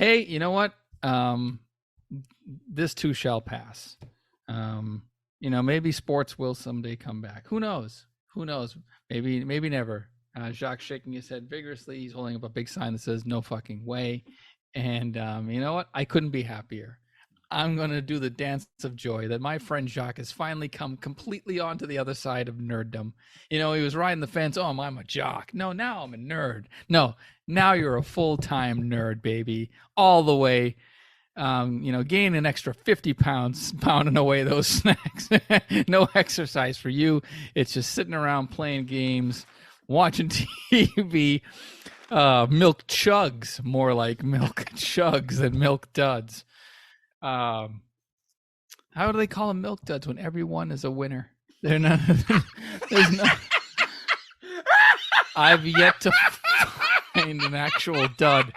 Hey, you know what? This too shall pass. Maybe sports will someday come back. Who knows? Maybe never. Jacques shaking his head vigorously. He's holding up a big sign that says "No fucking way." And you know what? I couldn't be happier. I'm going to do the dance of joy that my friend Jacques has finally come completely onto the other side of nerddom. He was riding the fence. Oh, I'm a jock. No, now I'm a nerd. No, now you're a full-time nerd, baby. All the way. Gain an extra 50 pounds, pounding away those snacks. No exercise for you. It's just sitting around playing games, watching TV. Milk chugs, more like milk chugs than milk duds. How do they call them milk duds when everyone is a winner? They're not. There's no. I've yet to find an actual dud.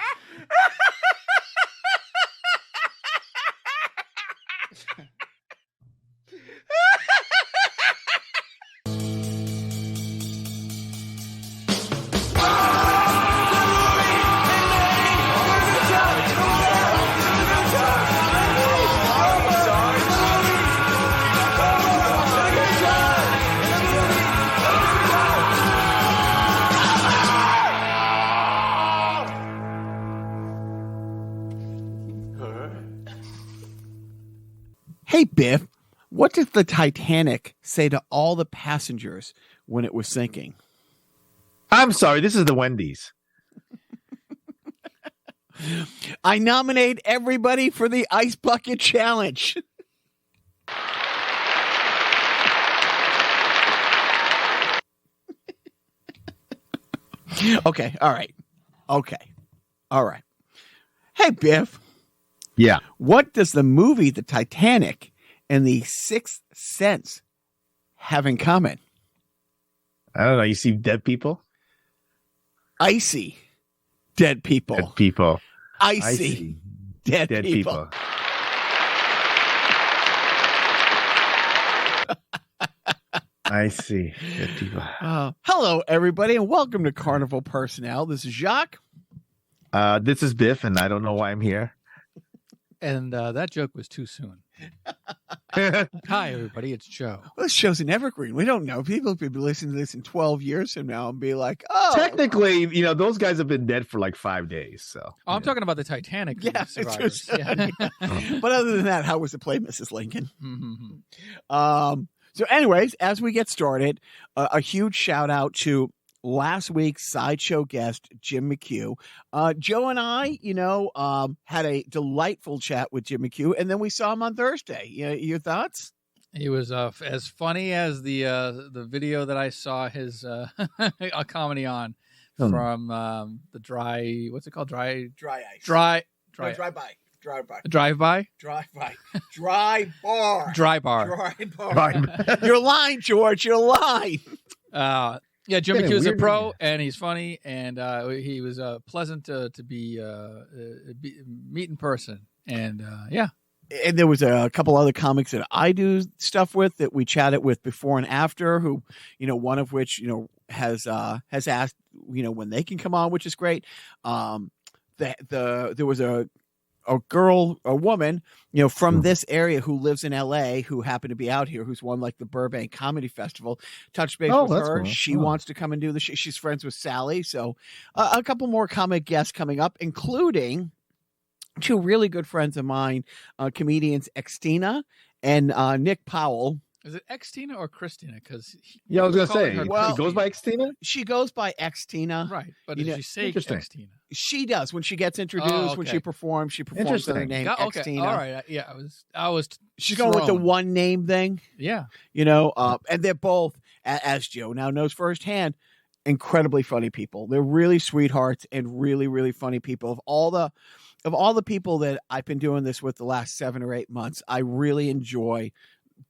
Hey, Biff, what did the Titanic say to all the passengers when it was sinking? I'm sorry, this is the Wendy's. I nominate everybody for the Ice Bucket Challenge. Okay, all right. Hey, Biff. Yeah. What does the movie The Titanic and The Sixth Sense have in common? I don't know. You see dead people? Icy dead people. Dead people. Icy dead people. I see. Dead people. Hello, everybody, and welcome to Carnival Personnel. This is Jacques. This is Biff, and I don't know why I'm here. And that joke was too soon. Hi, everybody. It's Joe. Well, this show's an evergreen. We don't know. People could be listening to this in 12 years from now and be like, oh. Technically, those guys have been dead for like 5 days. So I'm talking about the Titanic. Yeah. Survivors. Yeah. But other than that, how was the play, Mrs. Lincoln? So anyways, as we get started, a huge shout out to last week's sideshow guest, Jim McHugh. Joe and I, had a delightful chat with Jim McHugh, and then we saw him on Thursday. Your thoughts? He was as funny as the video that I saw his a comedy on from the dry. What's it called? Dry ice. Dry by. Drive-by? Dry bar. Dry bar. You're lying, George. You're lying. Yeah, Jim McHugh's a pro, and he's funny, and he was pleasant to be meet in person. And, yeah. And there was a couple other comics that I do stuff with that we chatted with before and after, who, one of which, has asked, when they can come on, which is great. There was a woman, from this area who lives in LA who happened to be out here, who's won like the Burbank Comedy Festival. Touch base with her. Cool. She wants to come and do the show. She's friends with Sally. So a couple more comic guests coming up, including two really good friends of mine, comedians Xtina and Nick Powell. Is it Xtina or Christina? Because I was going to say, she goes by Xtina? She goes by Xtina. Right. But did she say Xtina? She does. When she gets introduced, when she performs under her name, Xtina. All right. Yeah, I was she's going with the one name thing. Yeah. And they're both, as Joe now knows firsthand, incredibly funny people. They're really sweethearts and really, really funny people. Of all the people that I've been doing this with the last 7 or 8 months, I really enjoy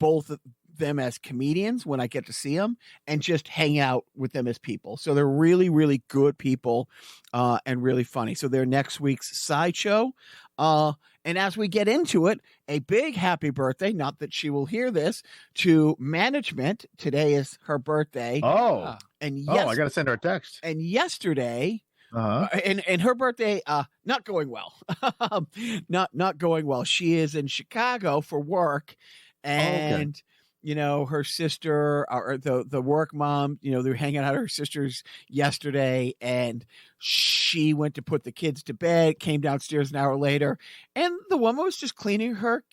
both them as comedians when I get to see them and just hang out with them as people. So they're really, really good people and really funny. So they're next week's sideshow. And as we get into it, a big happy birthday, not that she will hear this, to management. Today is her birthday. Oh, and I got to send her a text. And yesterday And her birthday, not going well. not going well. She is in Chicago for work, and her sister or the work mom, they were hanging out at her sister's yesterday, and she went to put the kids to bed, came downstairs an hour later, and the woman was just cleaning her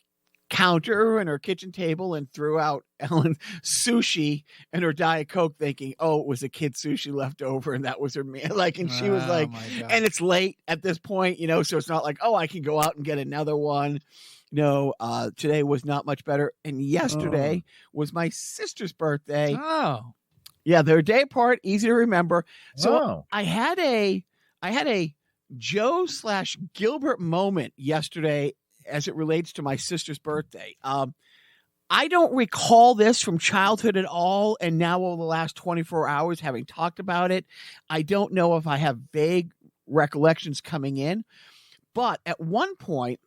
counter and her kitchen table and threw out Ellen sushi and her Diet Coke, thinking, oh, it was a kid sushi left over and that was her meal. And she was like, and it's late at this point, so it's not like, oh, I can go out and get another one. No, today was not much better. And yesterday was my sister's birthday. Oh, yeah, they're a day apart, easy to remember. So I had a Joe/Gilbert moment yesterday as it relates to my sister's birthday. I don't recall this from childhood at all. And now over the last 24 hours, having talked about it, I don't know if I have vague recollections coming in. But at one point,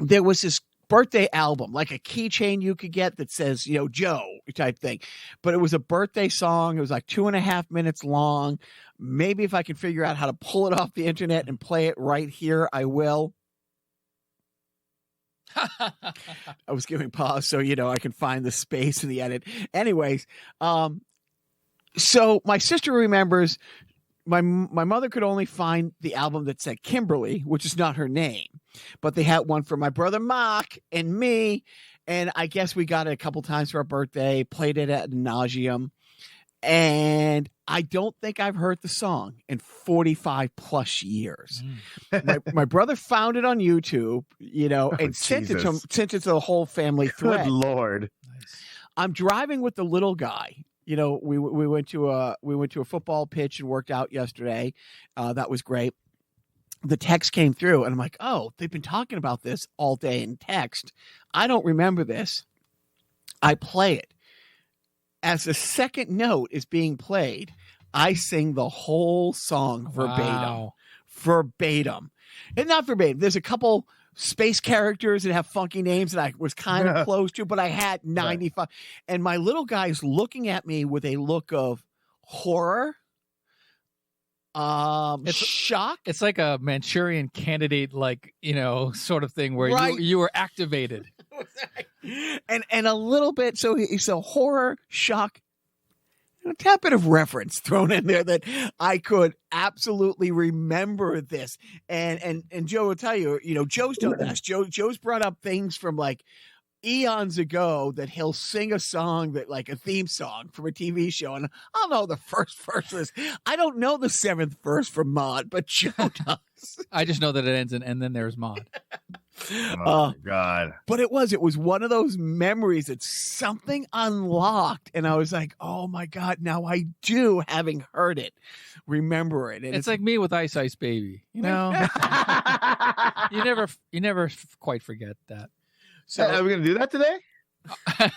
there was this birthday album, like a keychain you could get that says, Joe type thing. But it was a birthday song. It was like 2.5 minutes long. Maybe if I can figure out how to pull it off the internet and play it right here, I will. I was giving pause so I can find the space in the edit. Anyways, so my sister remembers my mother could only find the album that said Kimberly, which is not her name, but they had one for my brother Mark and me, and I guess we got it a couple times for our birthday, played it ad nauseum, and I don't think I've heard the song in 45 plus years. My brother found it on YouTube, and sent it to the whole family thread. Good Lord. nice. I'm driving with the little guy. We went to a football pitch and worked out yesterday. That was great. The text came through and I'm like, oh, they've been talking about this all day in text. I don't remember this. I play it. As the second note is being played, I sing the whole song verbatim. Wow. Verbatim. And not verbatim. There's a couple space characters that have funky names that I was kind of close to, but I had 95. Right. And my little guy's looking at me with a look of horror, shock. It's like a Manchurian Candidate, sort of thing where right. you were activated. and a little bit. So horror, shock, a tad bit of reference thrown in there that I could absolutely remember this. And Joe will tell you, Joe's done this. Joe's brought up things from like eons ago that he'll sing a song that like a theme song from a TV show. And I'll know the first verse. I don't know the seventh verse from Maude, but Joe does. I just know that it ends in, and then there's Maude. Oh my God. But it was one of those memories that something unlocked. And I was like, oh my God, now I do, having heard it, remember it. And it's like me with Ice Ice Baby, you never quite forget that. So are we going to do that today?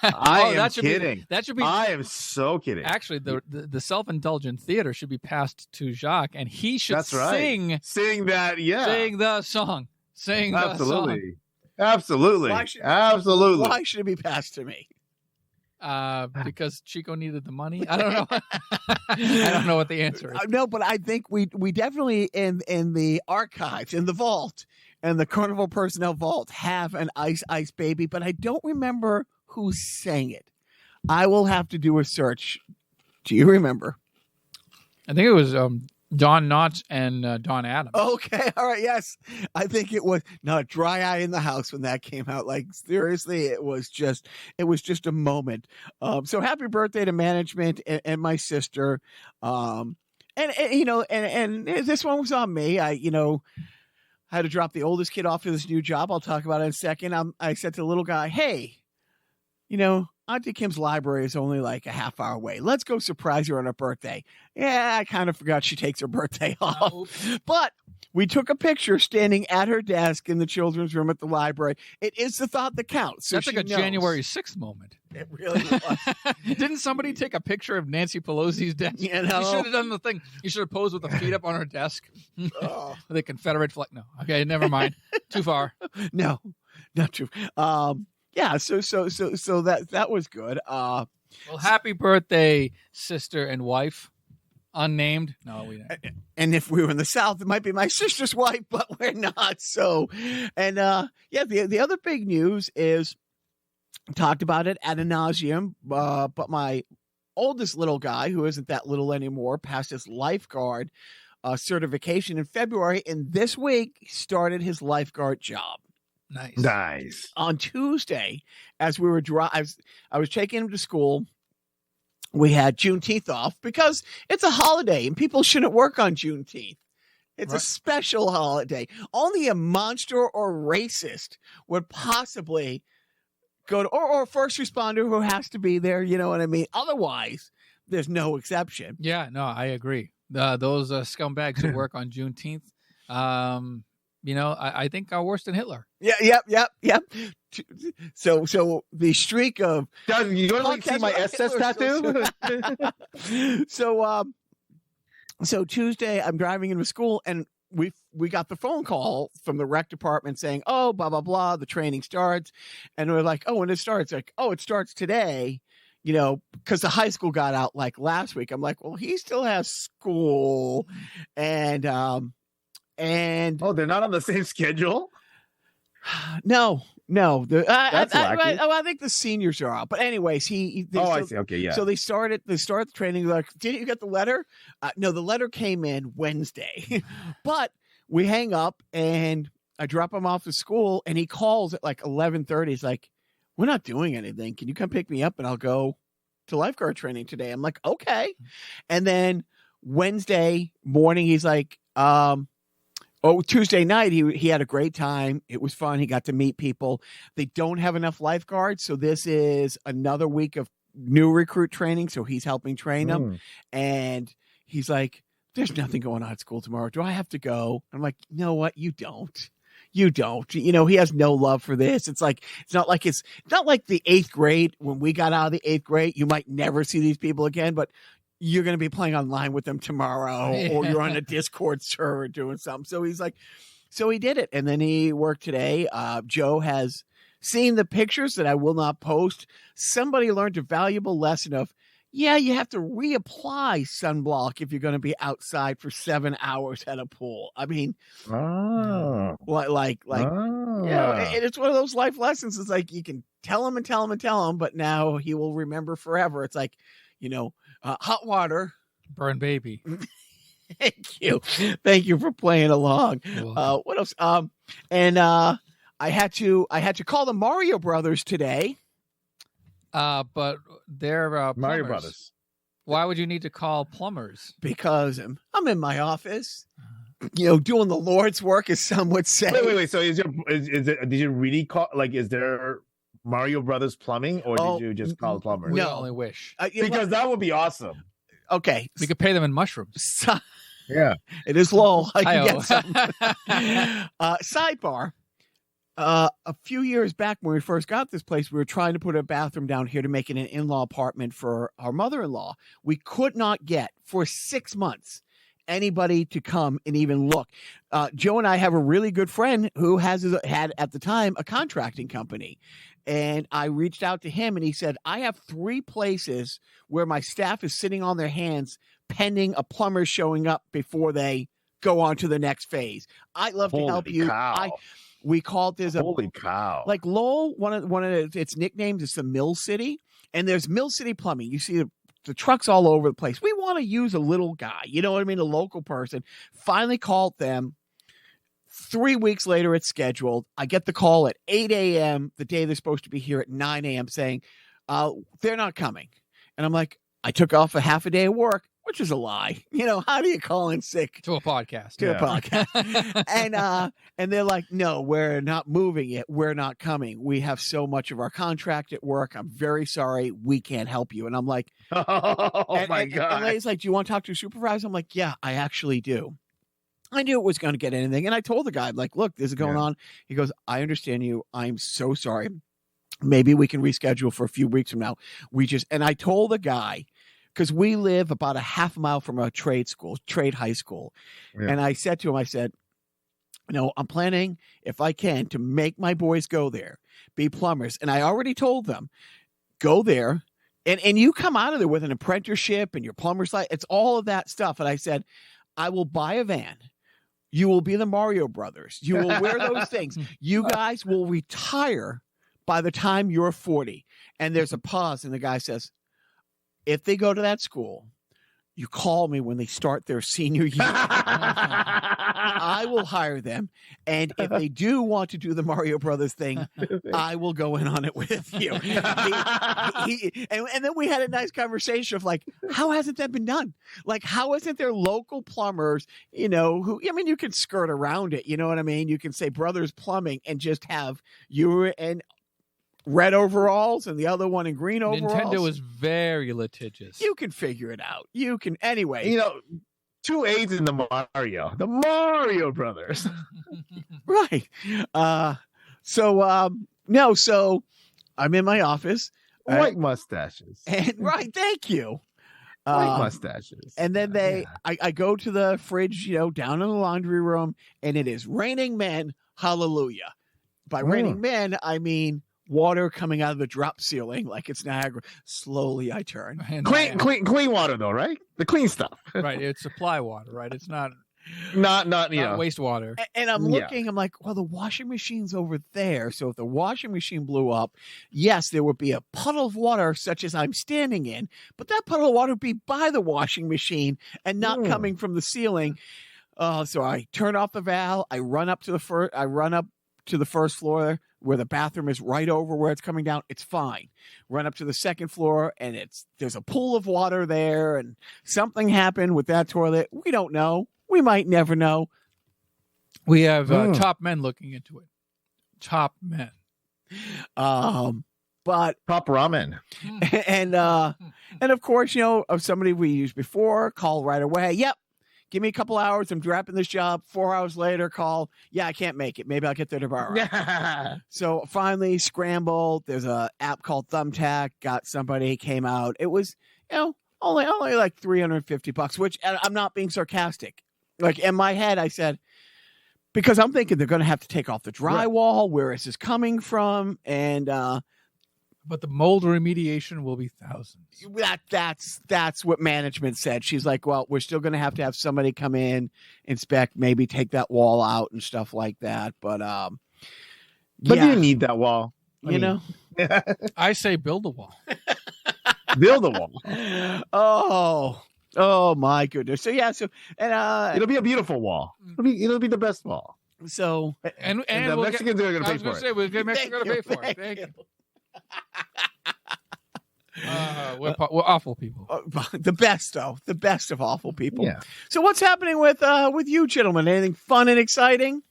I am kidding. That should be. I am so kidding. Actually, the self-indulgent theater should be passed to Jacques, and he should sing that. Yeah, sing the song. Sing the song. Absolutely. Absolutely. Why should it be passed to me? Because Chico needed the money. I don't know. I don't know what the answer is. No, but I think we definitely in the archives, in the vault, and the Carnival Personnel Vault have an Ice Ice Baby, but I don't remember who sang it. I will have to do a search. Do you remember? I think it was Don Knotts and Don Adams. Okay, all right, yes. I think it was not Dry Eye in the House when that came out. Like, seriously, it was just a moment. So happy birthday to management and my sister. And this one was on me. I had to drop the oldest kid off to this new job. I'll talk about it in a second. I said to the little guy, hey, Auntie Kim's library is only like a half hour away. Let's go surprise her on her birthday. Yeah, I kind of forgot she takes her birthday off. But we took a picture standing at her desk in the children's room at the library. It is the thought that counts. So that's like a January 6th moment. It really was. Didn't somebody take a picture of Nancy Pelosi's desk? You should have done the thing. You should have posed with the feet up on her desk. The Confederate flag. No. Okay, never mind. Too far. No, not true. Yeah, so that was good. Well, happy birthday, sister and wife. Unnamed? No, we don't. And if we were in the South, it might be my sister's wife, but we're not. So, and the other big news is, talked about it ad nauseum, but my oldest little guy, who isn't that little anymore, passed his lifeguard certification in February, and this week started his lifeguard job. Nice. On Tuesday, as we were I was taking him to school. We had Juneteenth off because it's a holiday and people shouldn't work on Juneteenth. It's a special holiday. Only a monster or racist would possibly go to, or a first responder who has to be there. You know what I mean? Otherwise, there's no exception. Yeah, no, I agree. Those scumbags who work on Juneteenth, I think are worse than Hitler. Yeah, yep. So the streak of you want to see my SS tattoo? So Tuesday, I'm driving into school, and we got the phone call from the rec department saying, "Oh, blah blah blah, the training starts," and we're like, "Oh, when it starts?" Like, "Oh, it starts today." Because the high school got out like last week. I'm like, "Well, he still has school," and oh, they're not on the same schedule. No. That's wacky. I think the seniors are out. But anyways, I see. Okay, yeah. So they start the training. Like, didn't you get the letter? No, the letter came in Wednesday. But we hang up and I drop him off to school, and he calls at like 11:30. He's like, "We're not doing anything. Can you come pick me up and I'll go to lifeguard training today?" I'm like, "Okay." And then Wednesday morning, he's like, Tuesday night, he had a great time. It was fun. He got to meet people. They don't have enough lifeguards, so this is another week of new recruit training, so he's helping train them. And he's like, "There's nothing going on at school tomorrow. Do I have to go?" I'm like, "You know what? You don't. He has no love for this. It's not like the 8th grade. When we got out of the 8th grade, you might never see these people again, but you're going to be playing online with them tomorrow, or you're on a Discord server doing something." So he's like, so he did it. And then he worked today. Joe has seen the pictures that I will not post. Somebody learned a valuable lesson of, you have to reapply sunblock if you're going to be outside for 7 hours at a pool. I mean, it's one of those life lessons. It's like, you can tell him, but now he will remember forever. It's like, hot water. Burn baby. Thank you for playing along. What else? I had to call the Mario Brothers today. But they're Mario Brothers. Why would you need to call plumbers? Because I'm in my office, doing the Lord's work, as some would say. Wait. So did you really call? Like, is there Mario Brothers Plumbing, or did you just call plumbers? We only wish. Because that would be awesome. Okay. We could pay them in mushrooms. Yeah. It is low. I can get some. Sidebar. A few years back when we first got this place, we were trying to put a bathroom down here to make it an in-law apartment for our mother-in-law. We could not get, for 6 months, anybody to come and even look. Joe and I have a really good friend who had at the time a contracting company. And I reached out to him and he said, "I have 3 places where my staff is sitting on their hands pending a plumber showing up before they go on to the next phase. I'd love to help you." We called this Holy cow. Like Lowell, one of its nicknames is the Mill City, and there's Mill City Plumbing. You see the trucks all over the place. We want to use a little guy, you know what I mean? A local person. Finally called them. 3 weeks later, it's scheduled. I get the call at 8 a.m. the day they're supposed to be here at 9 a.m. saying, they're not coming. And I'm like, I took off a half a day of work, which is a lie. How do you call in sick to a podcast? A podcast. And they're like, "No, we're not moving it. We're not coming. We have so much of our contract at work. I'm very sorry. We can't help you." And I'm like, "Oh my God." And Lady's like, "Do you want to talk to a supervisor?" I'm like, "Yeah, I actually do." I knew it was going to get anything. And I told the guy, I'm like, "Look, this is going on." He goes, "I understand you. I'm so sorry. Maybe we can reschedule for a few weeks from now." And I told the guy, because we live about a half mile from a trade high school. Yeah. And I said to him, I said, "I'm planning, if I can, to make my boys go there, be plumbers." And I already told them, go there, And you come out of there with an apprenticeship and your plumber's license. It's all of that stuff. And I said, I will buy a van. You will be the Mario Brothers. You will wear those things. You guys will retire by the time you're 40. And there's a pause, and the guy says, if they go to that school, you call me when they start their senior year. I will hire them. And if they do want to do the Mario Brothers thing, I will go in on it with you. And then we had a nice conversation of like, how hasn't that been done? Like, how isn't there local plumbers, who, I mean, you can skirt around it. You know what I mean? You can say Brothers Plumbing and just have you and red overalls and the other one in green overalls. Nintendo is very litigious. You can figure it out. You can anyway. 2 A's in the Mario Brothers. Right. So I'm in my office. White mustaches. And right, thank you. White mustaches. And then I go to the fridge, down in the laundry room, and it is raining men. Hallelujah. By raining men, I mean water coming out of the drop ceiling like it's Niagara. Slowly I turn. Clean water though, right? The clean stuff. Right. It's supply water, right? It's not wastewater. And I'm looking, I'm like, well, the washing machine's over there. So if the washing machine blew up, yes, there would be a puddle of water such as I'm standing in, but that puddle of water would be by the washing machine and not coming from the ceiling. So I turn off the valve. I run up to the first floor where the bathroom is right over where it's coming down. It's fine. Run up to the second floor, and there's a pool of water there, and something happened with that toilet. We don't know. We might never know. We have top men looking into it. Top men. But top ramen. And of course, of somebody we used before, call right away. Yep. Give me a couple hours. I'm dropping this job. 4 hours later, call. Yeah, I can't make it. Maybe I'll get there tomorrow. So finally, scrambled. There's a app called Thumbtack. Got somebody, came out. It was, only like $350, which I'm not being sarcastic. Like in my head, I said, because I'm thinking they're going to have to take off the drywall. Right. Where is this coming from? And but the mold remediation will be thousands. That's what management said. She's like, well, we're still going to have somebody come in, inspect, maybe take that wall out and stuff like that. But do you need that wall? I say build a wall. Build a wall. Oh my goodness. So and it'll be a beautiful wall. It'll be the best wall. So and the Mexicans are going to pay for it. We're going to pay for it. Thank you. We're awful people. The best, though. The best of awful people. Yeah. So what's happening with you, gentlemen? Anything fun and exciting?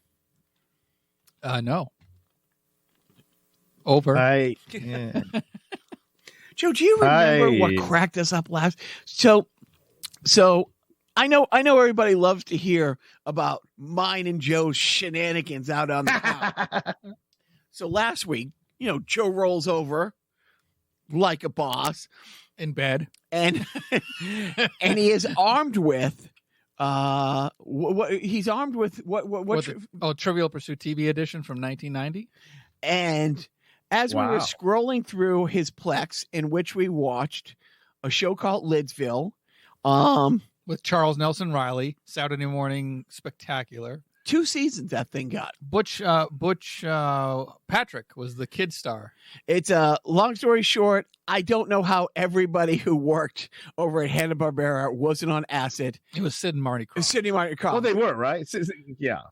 No. Over. Joe, do you remember what cracked us up last? So I know everybody loves to hear about mine and Joe's shenanigans out on the town. So last week, Joe rolls over like a boss in bed, and he is armed with he's armed with what Trivial Pursuit TV edition from 1990. And as we were scrolling through his Plex, in which we watched a show called Lidsville, with Charles Nelson Riley, Saturday Morning Spectacular. 2 seasons that thing got. Butch Patrick was the kid star. It's a long story short. I don't know how everybody who worked over at Hanna-Barbera wasn't on acid. It was Sid and Marty Krofft. Sid and Marty Krofft. Well, they were, right? Yeah.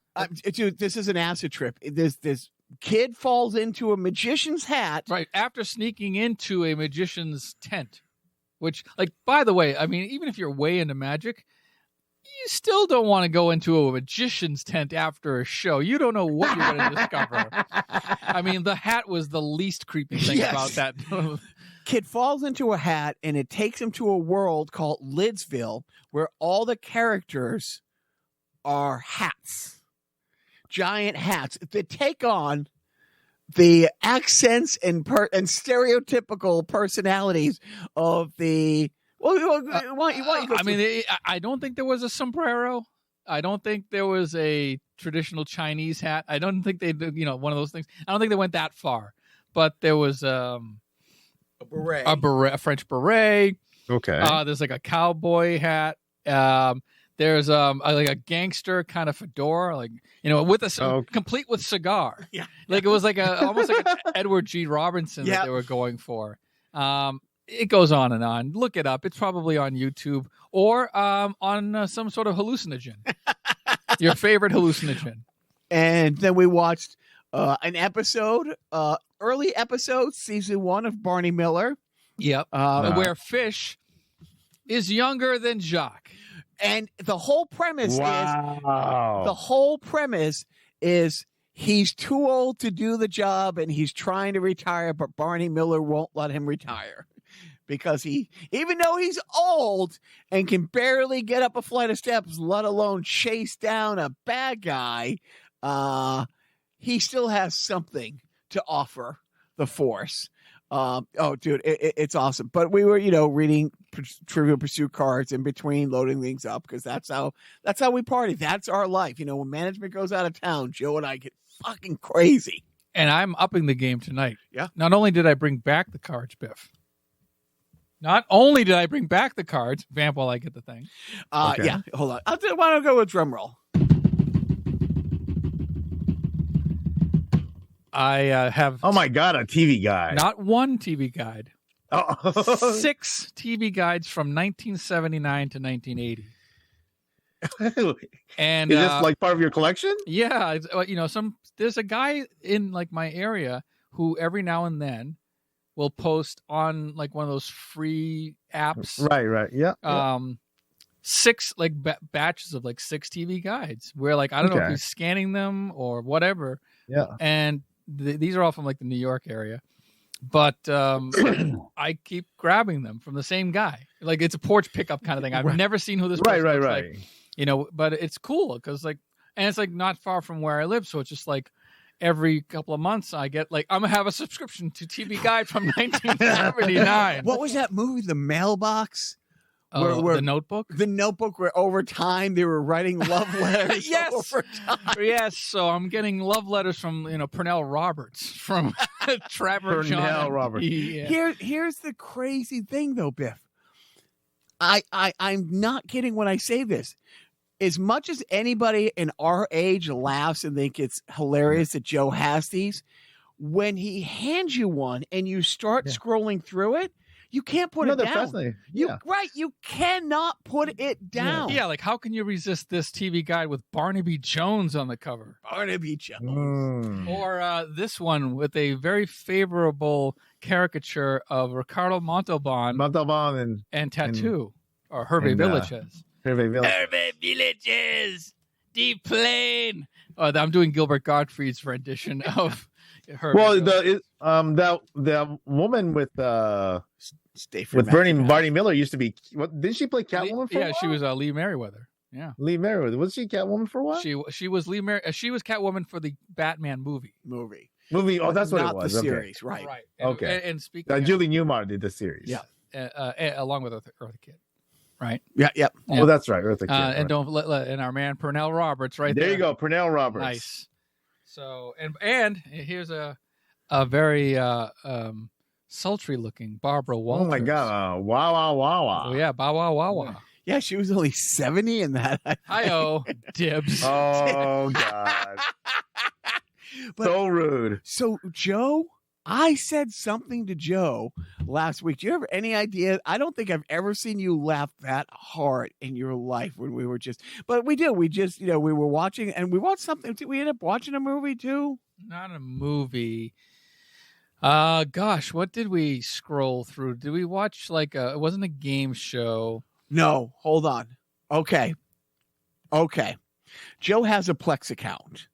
Dude, this is an acid trip. This kid falls into a magician's hat. Right. After sneaking into a magician's tent, which, like, by the way, I mean, even if you're way into magic, you still don't want to go into a magician's tent after a show. You don't know what you're going to discover. I mean, the hat was the least creepy thing about that. Kid falls into a hat, and it takes him to a world called Lidsville, where all the characters are hats. Giant hats that take on the accents and stereotypical personalities of the... I mean, I don't think there was a sombrero. I don't think there was a traditional Chinese hat. I don't think they did, one of those things. I don't think they went that far. But there was, a French beret. Okay. There's like a cowboy hat. There's like a gangster kind of fedora, like with complete with cigar. Yeah, like it was like almost like an Edward G. Robinson that they were going for. It goes on and on. Look it up. It's probably on YouTube or on some sort of hallucinogen. Your favorite hallucinogen. And then we watched an episode, early episode, season 1 of Barney Miller. Yep. Where Fish is younger than Jacques. And the whole premise is he's too old to do the job and he's trying to retire, but Barney Miller won't let him retire because even though he's old and can barely get up a flight of steps, let alone chase down a bad guy, he still has something to offer the force. Dude, it's awesome. But we were, reading Trivial Pursuit cards in between loading things up because that's how we party. That's our life. When management goes out of town, Joe and I get fucking crazy. And I'm upping the game tonight. Yeah. Not only did I bring back the cards, Biff. Not only did I bring back the cards, vamp while I get the thing. Okay. Yeah, hold on. Why don't I go with drum roll? I have. Oh my God, a TV guide. Not one TV guide. Oh. 6 TV guides from 1979 to 1980. And is this like part of your collection? Yeah, there's a guy in like my area who every now and then will post on like one of those free apps. Right. Yeah. 6 like batches of like 6 TV guides where like I don't know if he's scanning them or whatever. Yeah. And these are all from like the New York area. But I keep grabbing them from the same guy. Like it's a porch pickup kind of thing. I've never seen who this person looks like. But it's cool because and it's like not far from where I live, so it's just like every couple of months I get like I'm gonna have a subscription to TV Guide from 1979. What was that movie? The Mailbox. The Notebook. The Notebook, where over time they were writing love letters. Yes, over time. Yes. So I'm getting love letters from Pernell Roberts, from Trapper John. Pernell Roberts. Yeah. Here's the crazy thing, though, Biff. I'm not kidding when I say this. As much as anybody in our age laughs and think it's hilarious that Joe has these, when he hands you one and you start scrolling through it, you can't put it down. You cannot put it down. Yeah, like how can you resist this TV guide with Barnaby Jones on the cover? Barnaby Jones. Or this one with a very favorable caricature of Ricardo Montalban and Tattoo, or Hervé Villages. Hervé Villages, Deep Plane. I'm doing Gilbert Gottfried's rendition of Hervé. Well, the woman with Barney Miller used to be. Didn't she play Catwoman for a while? She was Lee Merriweather. Yeah, Lee Merriweather. Was she Catwoman for a while? She was She was Catwoman for the Batman movie. Oh, that's what it was. The series, right? Okay. And speaking, Julie Newmar did the series. Yeah, along with Eartha Kitt. Right. Yeah. Yep. Oh, that's right. Eartha Kitt. And don't let and our man Pernell Roberts right there. There you go, Pernell Roberts. Nice. So and here's a very sultry looking Barbara Walters. Oh my God! Wow! Oh yeah, wow! Yeah, she was only 70 in that. Hi-oh, dibs. Oh God! So rude. So Joe, I said something to Joe last week. Do you have any idea? I don't think I've ever seen you laugh that hard in your life when we were but we did. We just, we were watching and we watched something. Did we end up watching a movie too? Not a movie. Gosh, what did we scroll through? Did we watch it wasn't a game show? No, hold on. Okay. Joe has a Plex account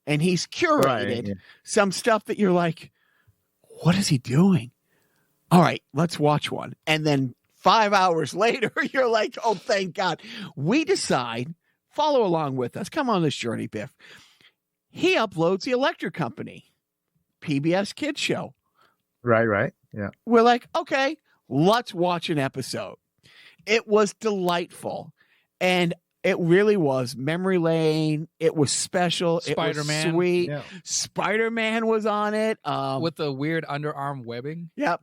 and he's curated some stuff that you're like, what is he doing? All right, let's watch one. And then 5 hours later, you're like, oh, thank God. We decide, follow along with us. Come on this journey, Biff. He uploads the Electric Company, PBS Kids Show. Right. Yeah. We're like, okay, let's watch an episode. It was delightful. And it really was memory lane. It was special. Spider-Man. It was sweet. Yeah. Spider-Man was on it. With the weird underarm webbing. Yep.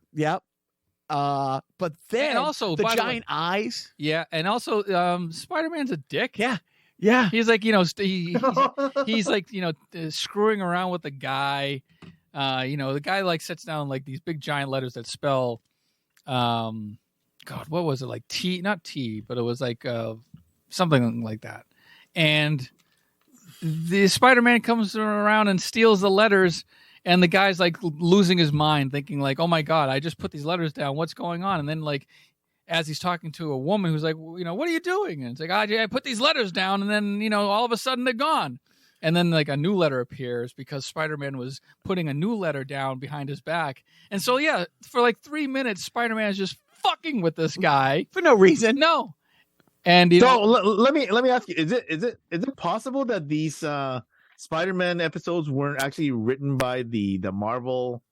But then And also, the by the way- giant eyes. Yeah, and also Spider-Man's a dick. Yeah. He's like, he's like, screwing around with the guy. The guy like sets down like these big giant letters that spell, God, what was it, like T? Not T, but it was like something like that. And the Spider-Man comes around and steals the letters, and the guy's like losing his mind, thinking like, "Oh my God, I just put these letters down. What's going on?" And then like, as he's talking to a woman who's like, "What are you doing?" And it's like, "I put these letters down, and then all of a sudden they're gone." And then like a new letter appears because Spider-Man was putting a new letter down behind his back. And so yeah, for like 3 minutes, Spider-Man is just fucking with this guy For no reason. No. And let me ask you: Is it possible that these Spider-Man episodes weren't actually written by the Marvel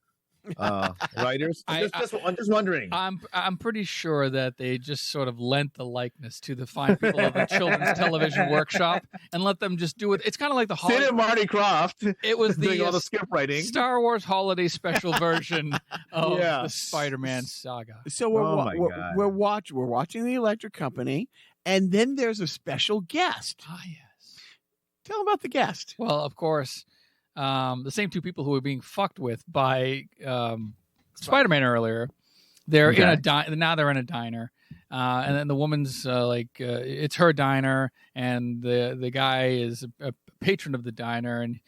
writers? I'm just wondering. I'm pretty sure that they just sort of lent the likeness to the fine people of the Children's Television Workshop and let them just do it. It's kind of like the Sid and Marty Croft. It was doing all the script writing. Star Wars Holiday Special version of the Spider-Man saga. So we're watching the Electric Company, and then there's a special guest. Ah, yes. Tell them about the guest. Well, of course, the same two people who were being fucked with by Spider-Man earlier. They're in a now they're in a diner, and then the woman's it's her diner, and the guy is a patron of the diner, and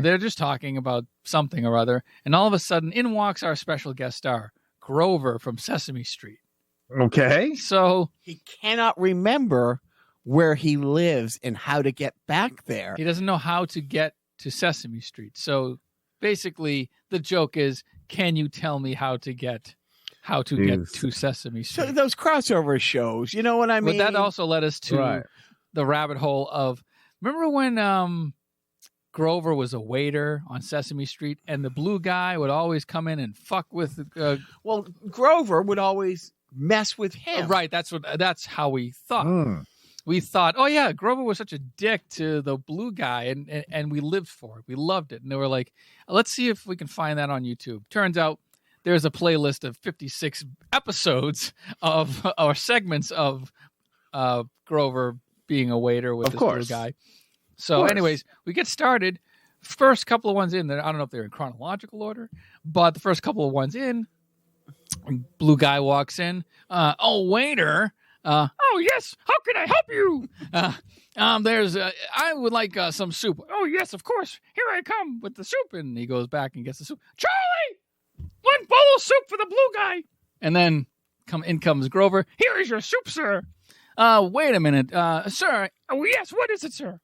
they're just talking about something or other, and all of a sudden, in walks our special guest star, Grover from Sesame Street. Okay, so he cannot remember where he lives and how to get back there. He doesn't know how to get to Sesame Street. So basically the joke is, can you tell me how to get to Sesame Street? So those crossover shows, you know what I mean? But that also led us to the rabbit hole of, remember when Grover was a waiter on Sesame Street and the blue guy would always come in and fuck with well, Grover would always mess with him. Right, that's how we thought. We thought, oh yeah, Grover was such a dick to the blue guy, and we lived for it. We loved it. And they were like, let's see if we can find that on YouTube. Turns out there's a playlist of 56 episodes of or segments of Grover being a waiter with this blue guy. So anyways, we get started. First couple of ones in, I don't know if they're in chronological order, but the first couple of ones in, blue guy walks in. Oh, waiter. Oh yes, how can I help you? I would like some soup. Oh yes, of course. Here I come with the soup, and he goes back and gets the soup. Charlie, one bowl of soup for the blue guy. And then in comes Grover. Here is your soup, sir. Wait a minute, sir. Oh yes, what is it, sir?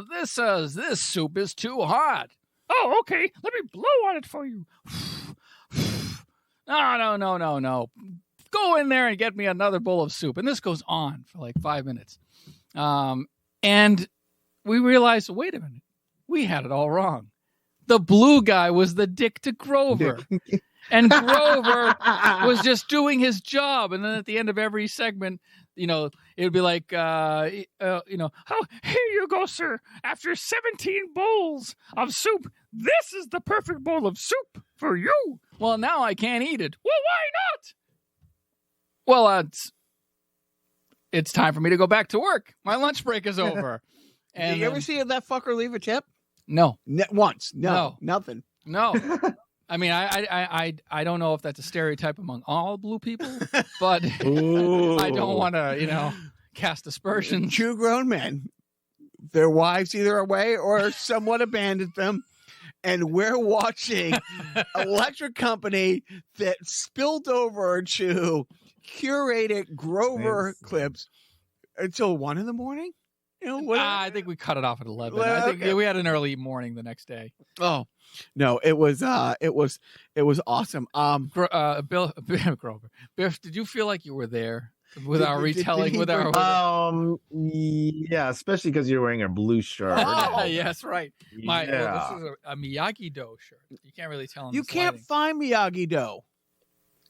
This soup is too hot. Oh, okay. Let me blow on it for you. No. Go in there and get me another bowl of soup. And this goes on for like 5 minutes. And we realized, wait a minute, we had it all wrong. The blue guy was the dick to Grover. And Grover was just doing his job. And then at the end of every segment, it would be like, oh, here you go, sir. After 17 bowls of soup, this is the perfect bowl of soup for you. Well, now I can't eat it. Well, why not? Well, it's time for me to go back to work. My lunch break is over. And did you ever see that fucker leave a tip? No. Once. No. Nothing. No. I mean, I don't know if that's a stereotype among all blue people, but I don't want to, cast aspersions. Two grown men, their wives either away or someone abandoned them. And we're watching Electric Company that spilled over to curated Grover clips until 1 a.m. I think we cut it off at 11. I think we had an early morning the next day. Oh no, it was awesome. Grover, Biff, did you feel like you were there with our retelling? Yeah, especially because you're wearing a blue shirt. Oh, yes, right. This Yeah. is a Miyagi-Do shirt. You can't really tell. You can't find Miyagi-Do.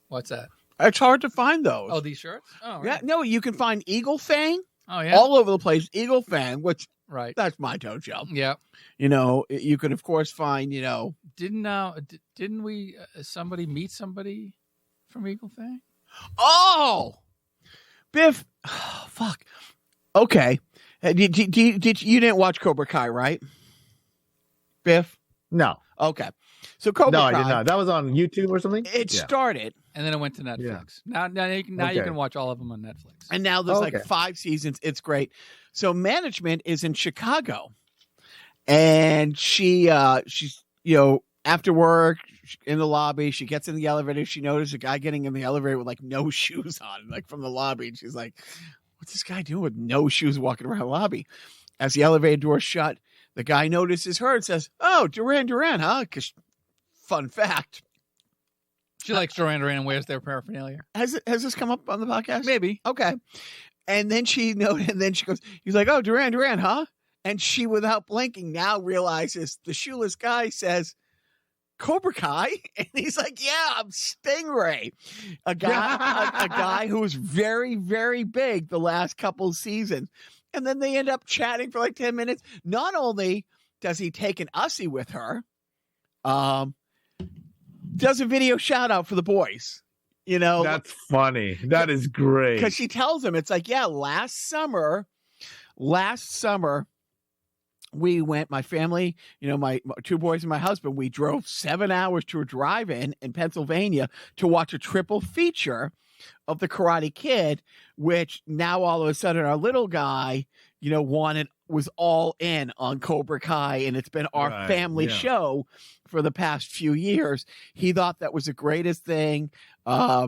What's that? It's hard to find those. Oh, these shirts? Oh, right. Yeah, no, you can find Eagle Fang. Oh, yeah. All over the place. Eagle Fang, which that's my dojo. Yeah. You can of course find, Didn't we somebody meet somebody from Eagle Fang? Oh, Biff. Oh, fuck. Okay. Did you didn't watch Cobra Kai, right? Biff? No. Okay. So Cobra Kai. I did not. That was on YouTube or something? It started. And then it went to Netflix. Now you can watch all of them on Netflix. And now there's like 5 seasons. It's great. So management is in Chicago. And she's after work in the lobby, she gets in the elevator. She notices a guy getting in the elevator with like no shoes on, like from the lobby. And she's like, what's this guy doing with no shoes walking around the lobby? As the elevator doors shut, the guy notices her and says, oh, Duran Duran, huh? Because fun fact. She likes Duran Duran and wears their paraphernalia. Has this come up on the podcast? Maybe. Okay. And then she goes, he's like, oh, Duran Duran, huh? And she, without blinking, now realizes the shoeless guy says, Cobra Kai? And he's like, yeah, I'm Stingray. A guy who was very, very big the last couple seasons. And then they end up chatting for like 10 minutes. Not only does he take an Ussie with her, does a video shout out for the boys. That's funny. That is great. Because she tells him, it's like, yeah, last summer, we went, my family, my 2 boys and my husband, we drove 7 hours to a drive-in in Pennsylvania to watch a triple feature of The Karate Kid, which now all of a sudden our little guy, was all in on Cobra Kai, and it's been our family show for the past few years. He thought that was the greatest thing. Yeah,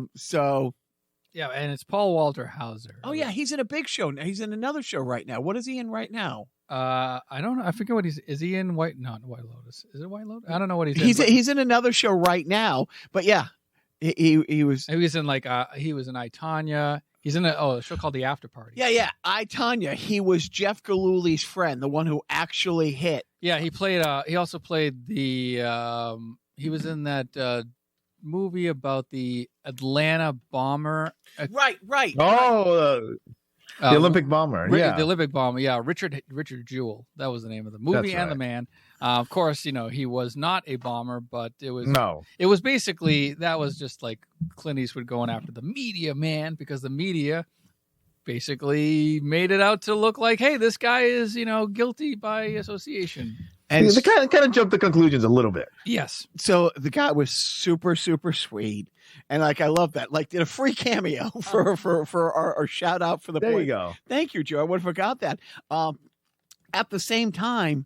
and it's Paul Walter Hauser. Oh yeah, he's in a big show now. He's in another show right now. What is he in right now? I don't know. I forget what is he in White Lotus? Is it White Lotus? I don't know what he's in. He's in another show right now, but yeah, he was in like he was in I, Tonya. He's in a show called The After Party. Yeah. I, Tonya. He was Jeff Galooly's friend, the one who actually hit. Yeah, he also played the he was in that movie about the Atlanta bomber. Right. The Olympic bomber. The Olympic bomber. Yeah, Richard Jewell. That was the name of the movie. That's and the man. Of course, he was not a bomber, but it was It was basically, that was just like Clint Eastwood going after the media, man, because the media basically made it out to look like, hey, this guy is, guilty by association. And they kind of jumped to conclusions a little bit. Yes. So the guy was super, super sweet. And I love that. Did a free cameo for our shout out for the There boy. you go. Thank you, Joe. I would have forgot that. At the same time,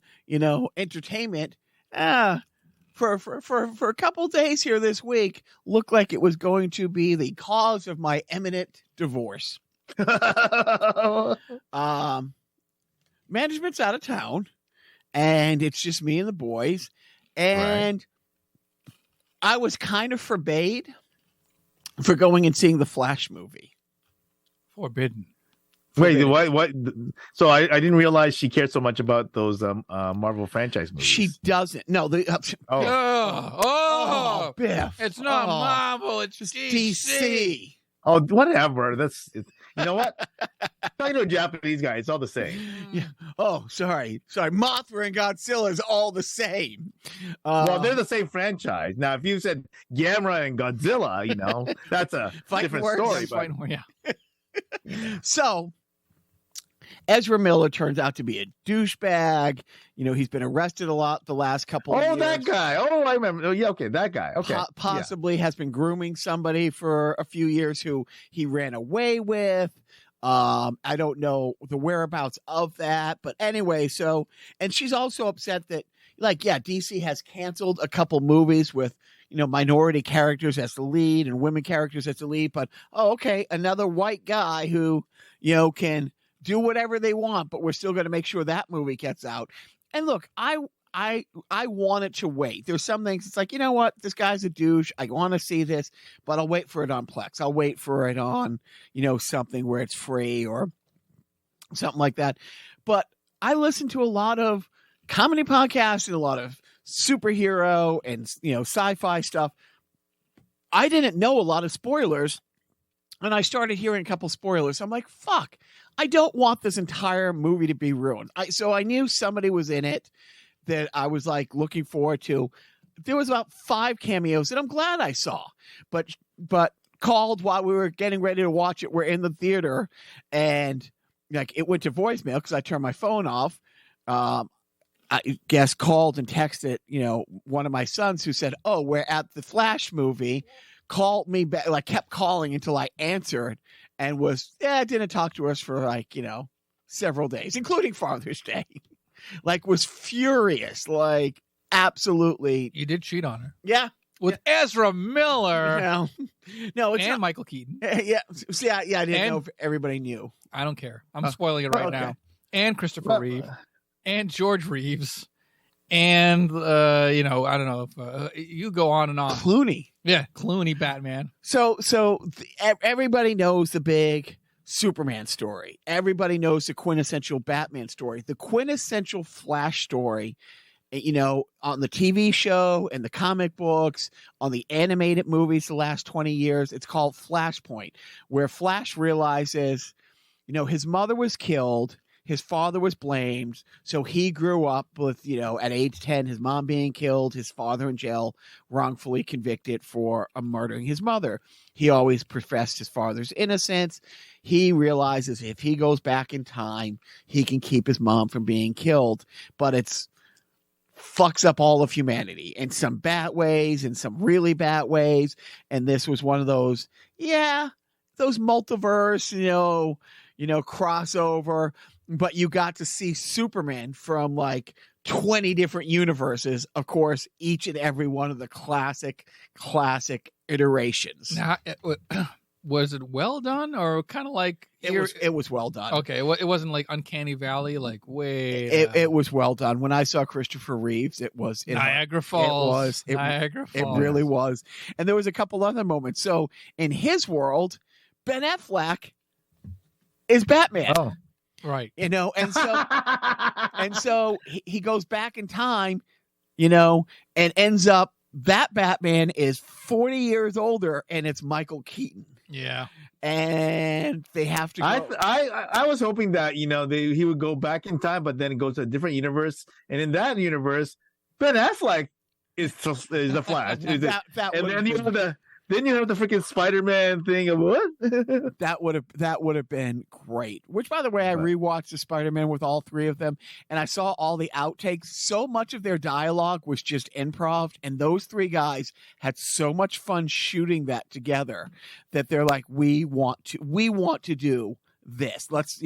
entertainment, for a couple days here this week, looked like it was going to be the cause of my imminent divorce. Management's out of town, and it's just me and the boys. And I was kind of forbade for going and seeing the Flash movie. Forbidden. Wait, what? So I didn't realize she cared so much about those Marvel franchise movies. She doesn't. No, Biff. It's not Marvel. It's DC. Oh, whatever. You know what? Talking to a Japanese guy, it's all the same. Yeah. Oh, sorry. Mothra and Godzilla is all the same. Well, they're the same franchise. Now, if you said Gamera and Godzilla, that's a different story. But... So, Ezra Miller turns out to be a douchebag. He's been arrested a lot the last couple of years. Oh, that guy. Oh, I remember. Oh, yeah, okay, that guy. Okay. Possibly has been grooming somebody for a few years who he ran away with. I don't know the whereabouts of that. But anyway, and she's also upset that, DC has canceled a couple movies with, minority characters as the lead and women characters as the lead. But, okay, another white guy who, can do whatever they want, but we're still going to make sure that movie gets out. And look, I want it to wait. There's some things it's like, you know what? This guy's a douche. I want to see this, but I'll wait for it on Plex. I'll wait for it on, something where it's free or something like that. But I listen to a lot of comedy podcasts and a lot of superhero and, sci-fi stuff. I didn't know a lot of spoilers, and I started hearing a couple spoilers. I'm like, fuck, I don't want this entire movie to be ruined. So I knew somebody was in it that I was looking forward to. There was about 5 cameos that I'm glad I saw, but called while we were getting ready to watch it. We're in the theater, and like it went to voicemail because I turned my phone off. I guess called and texted, one of my sons who said, "Oh, we're at the Flash movie." Called me back, like kept calling until I answered, and didn't talk to us for several days, including Father's Day. Like was furious, like absolutely. You did cheat on her. Yeah. With Ezra Miller. No, it's not Michael Keaton. Yeah. See, I didn't know if everybody knew. I don't care. I'm spoiling it right now. And Christopher Reeve. And George Reeves. And, I don't know if you go on and on. Clooney. Yeah, Clooney Batman. So everybody knows the big Superman story. Everybody knows the quintessential Batman story. The quintessential Flash story, on the TV show and the comic books, on the animated movies the last 20 years, it's called Flashpoint, where Flash realizes, his mother was killed, his father was blamed, so he grew up with, at age 10, his mom being killed, his father in jail, wrongfully convicted for murdering his mother. He always professed his father's innocence. He realizes if he goes back in time, he can keep his mom from being killed, but it's fucks up all of humanity in some bad ways and some really bad ways. And this was one of those, those multiverse, crossover, but you got to see Superman from like 20 different universes. Of course, each and every one of the classic iterations. Now, was it well done or kind of like it was well done? Okay, it wasn't like Uncanny Valley, like it was well done. When I saw Christopher Reeves, it was Niagara Falls. Niagara Falls. It really was. And there was a couple other moments. So in his world, Ben Affleck is Batman. Oh, right. And so he goes back in time, and ends up that Batman is 40 years older, and it's Michael Keaton. Yeah. And they have to go. I was hoping that, he would go back in time, but then go to a different universe. And in that universe, Ben Affleck is the Flash. Then you have the freaking Spider-Man thing of what? That would have been great. Which, by the way, I rewatched the Spider-Man with all three of them, and I saw all the outtakes. So much of their dialogue was just improv, and those three guys had so much fun shooting that together that they're like, we want to do this. Let's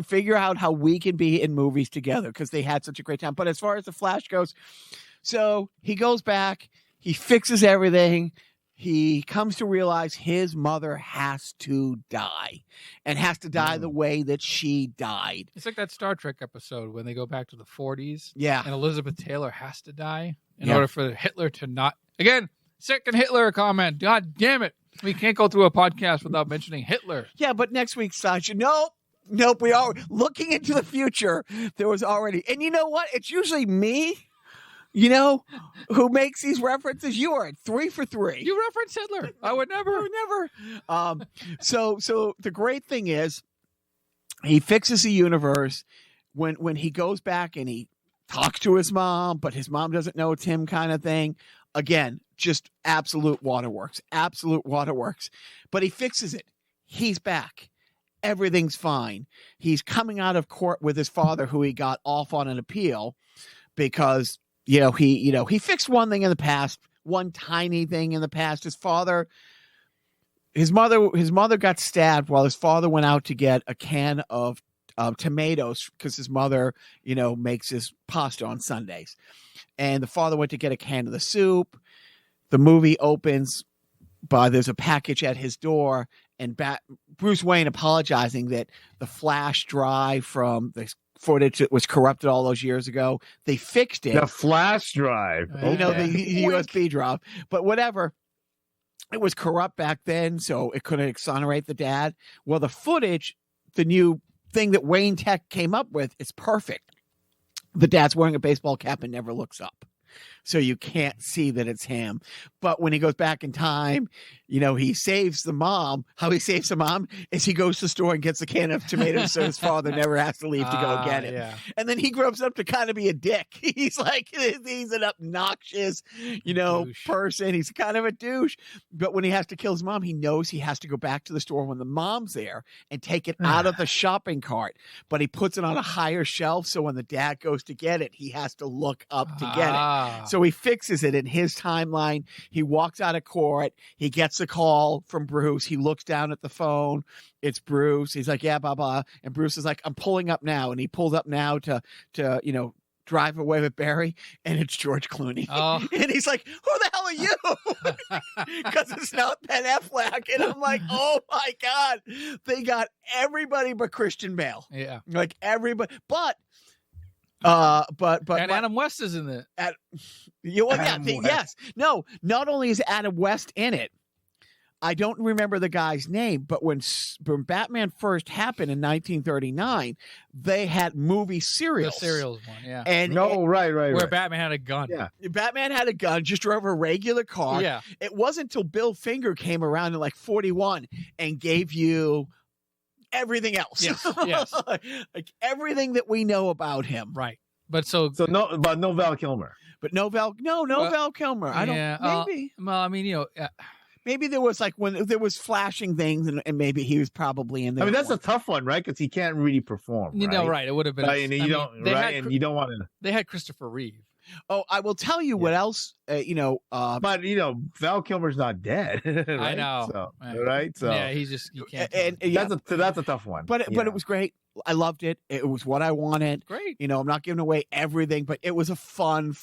figure out how we can be in movies together, because they had such a great time. But as far as the Flash goes, so he goes back, he fixes everything. He comes to realize his mother has to die, and has to die the way that she died. It's like that Star Trek episode when they go back to the 40s. Yeah. And Elizabeth Taylor has to die in order for Hitler to not... Again, second Hitler comment. God damn it. We can't go through a podcast without mentioning Hitler. Yeah, but next week, Sasha, nope, we are looking into the future. There was already... And you know what? It's usually me... who makes these references. You are at 3 for 3. You reference Hitler. I would never. So the great thing is he fixes the universe when he goes back and he talks to his mom, but his mom doesn't know it's him, kind of thing. Again, just absolute waterworks. But he fixes it. He's back. Everything's fine. He's coming out of court with his father, who he got off on an appeal because he fixed one thing in the past, one tiny thing in the past. His mother got stabbed while his father went out to get a can of tomatoes, because his mother, makes his pasta on Sundays. And the father went to get a can of the soup. The movie opens by there's a package at his door, and Bruce Wayne apologizing that the flash drive from the footage that was corrupted all those years ago. They fixed it. The flash drive. The USB drive. But whatever. It was corrupt back then, so it couldn't exonerate the dad. Well, the footage, the new thing that Wayne Tech came up with, is perfect. The dad's wearing a baseball cap and never looks up. so you can't see that it's him. But when he goes back in time, he saves the mom. How he saves the mom is he goes to the store and gets a can of tomatoes so his father never has to leave to go get it. Yeah. And then he grows up to kind of be a dick. He's an obnoxious, Douche. person. He's kind of a douche. But when he has to kill his mom, he knows he has to go back to the store when the mom's there and take it out of the shopping cart. But he puts it on a higher shelf, so when the dad goes to get it, he has to look up to get it. So he fixes it in his timeline. He walks out of court. He gets a call from Bruce. He looks down at the phone. It's Bruce. He's like, yeah, blah, blah. And Bruce is like, I'm pulling up now. And he pulls up now to drive away with Barry. And it's George Clooney. Oh. And he's like, who the hell are you? Because it's not Ben Affleck. And I'm like, oh my God. They got everybody but Christian Bale. Yeah. Like everybody. But and Adam West is in it. Yes. No, not only is Adam West in it, I don't remember the guy's name, but when Batman first happened in 1939, they had movie serials. The serials one, yeah. And right. Where Batman had a gun. Yeah. Batman had a gun, just drove a regular car. Yeah. It wasn't until Bill Finger came around in like 41 and gave you everything else. Yes. Like everything that we know about him. Right. But no Val Kilmer. But no Val Kilmer. I don't. Maybe. Well, I mean, maybe there was like when there was flashing things, and maybe he was probably in there. I mean, that's a tough one, right? Because he can't really perform. Right? Right. It would have been. Right, and you don't want to. They had Christopher Reeve. Oh, I will tell you what else. But Val Kilmer's not dead. Right? I know. So, right. So yeah, you can't. And that's a tough one. But it was great. I loved it. It was what I wanted. Great. I'm not giving away everything, but it was a fun.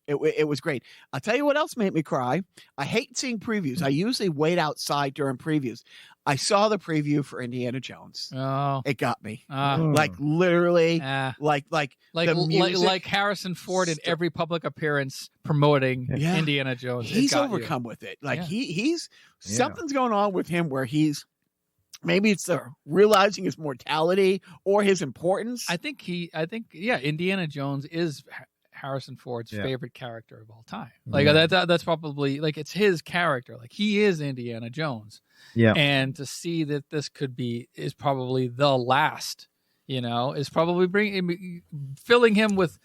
It was great. I'll tell you what else made me cry. I hate seeing previews. I usually wait outside during previews. I saw the preview for Indiana Jones. Oh, it got me. Like literally, like the music. like Harrison Ford in every public appearance promoting Indiana Jones. He's overcome with it. Like he's something's going on with him where he's. Maybe it's realizing his mortality or his importance. I think Indiana Jones is Harrison Ford's favorite character of all time. Like that's probably like it's his character. Like he is Indiana Jones. Yeah. And to see that this is probably the last, is probably filling him with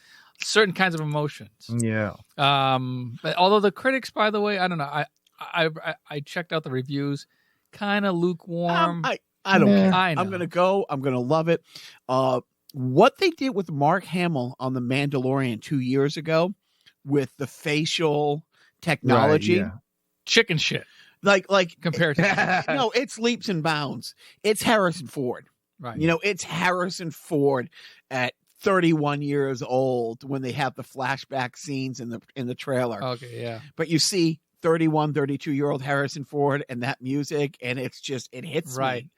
certain kinds of emotions. Yeah. But although the critics, by the way, I don't know. I checked out the reviews. Kind of lukewarm. I don't care. I know. I'm gonna go. I'm gonna love it. What they did with Mark Hamill on The Mandalorian 2 years ago with the facial technology, chicken shit. Like compared to no, it's leaps and bounds. It's Harrison Ford. Right. It's Harrison Ford at 31 years old when they have the flashback scenes in the trailer. Okay, yeah. But you see 31, 32-year-old Harrison Ford and that music, and it hits me.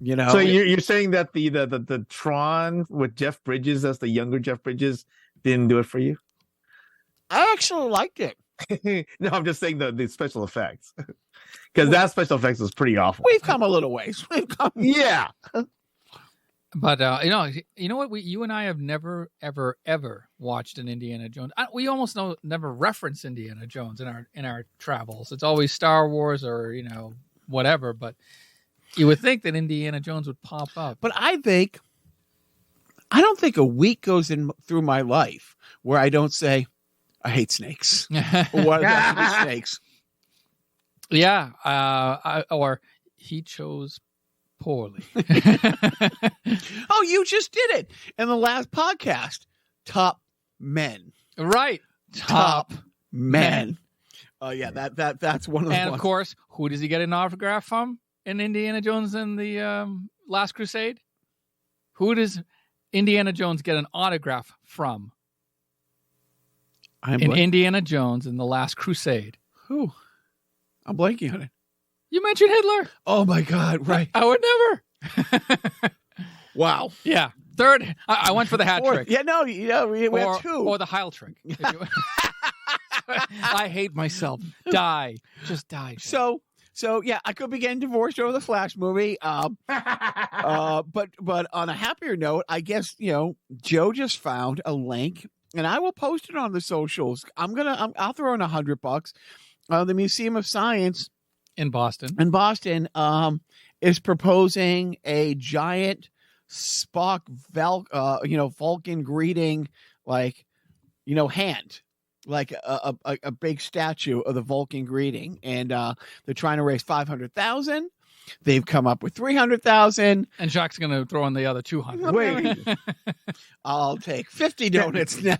So you're saying that the Tron with Jeff Bridges as the younger Jeff Bridges didn't do it for you? I actually liked it. No, I'm just saying the special effects. Because that special effects was pretty awful. We've come a little ways. Yeah. But you know what? You and I have never, ever, ever watched an Indiana Jones. We almost never reference Indiana Jones in our travels. It's always Star Wars or whatever. But you would think that Indiana Jones would pop up. But I don't think a week goes through my life where I don't say I hate snakes. What are snakes? Yeah, or he chose poorly. Oh, you just did it in the last podcast. Top men, right? Top men. Oh yeah, that's one of the. And ones. Of course, who does he get an autograph from in Indiana Jones and the Last Crusade? Who does Indiana Jones get an autograph from? Indiana Jones and the Last Crusade. Who? I'm blanking on it. You mentioned Hitler. Oh my God! Right. I would never. Wow. Yeah. Third. I went for the hat trick. Yeah. No. We have two. Or the Heil trick. I hate myself. Die. Just die. So yeah, I could be getting divorced over the Flash movie. But on a happier note, I guess Joe just found a link and I will post it on the socials. I'll throw in $100. The Museum of Science in Boston is proposing a giant Spock Vulcan greeting, hand, like a big statue of the Vulcan greeting, and they're trying to raise $500,000. They've come up with $300,000, and Jacques going to throw in the other $200. Wait, I'll take 50 donuts now.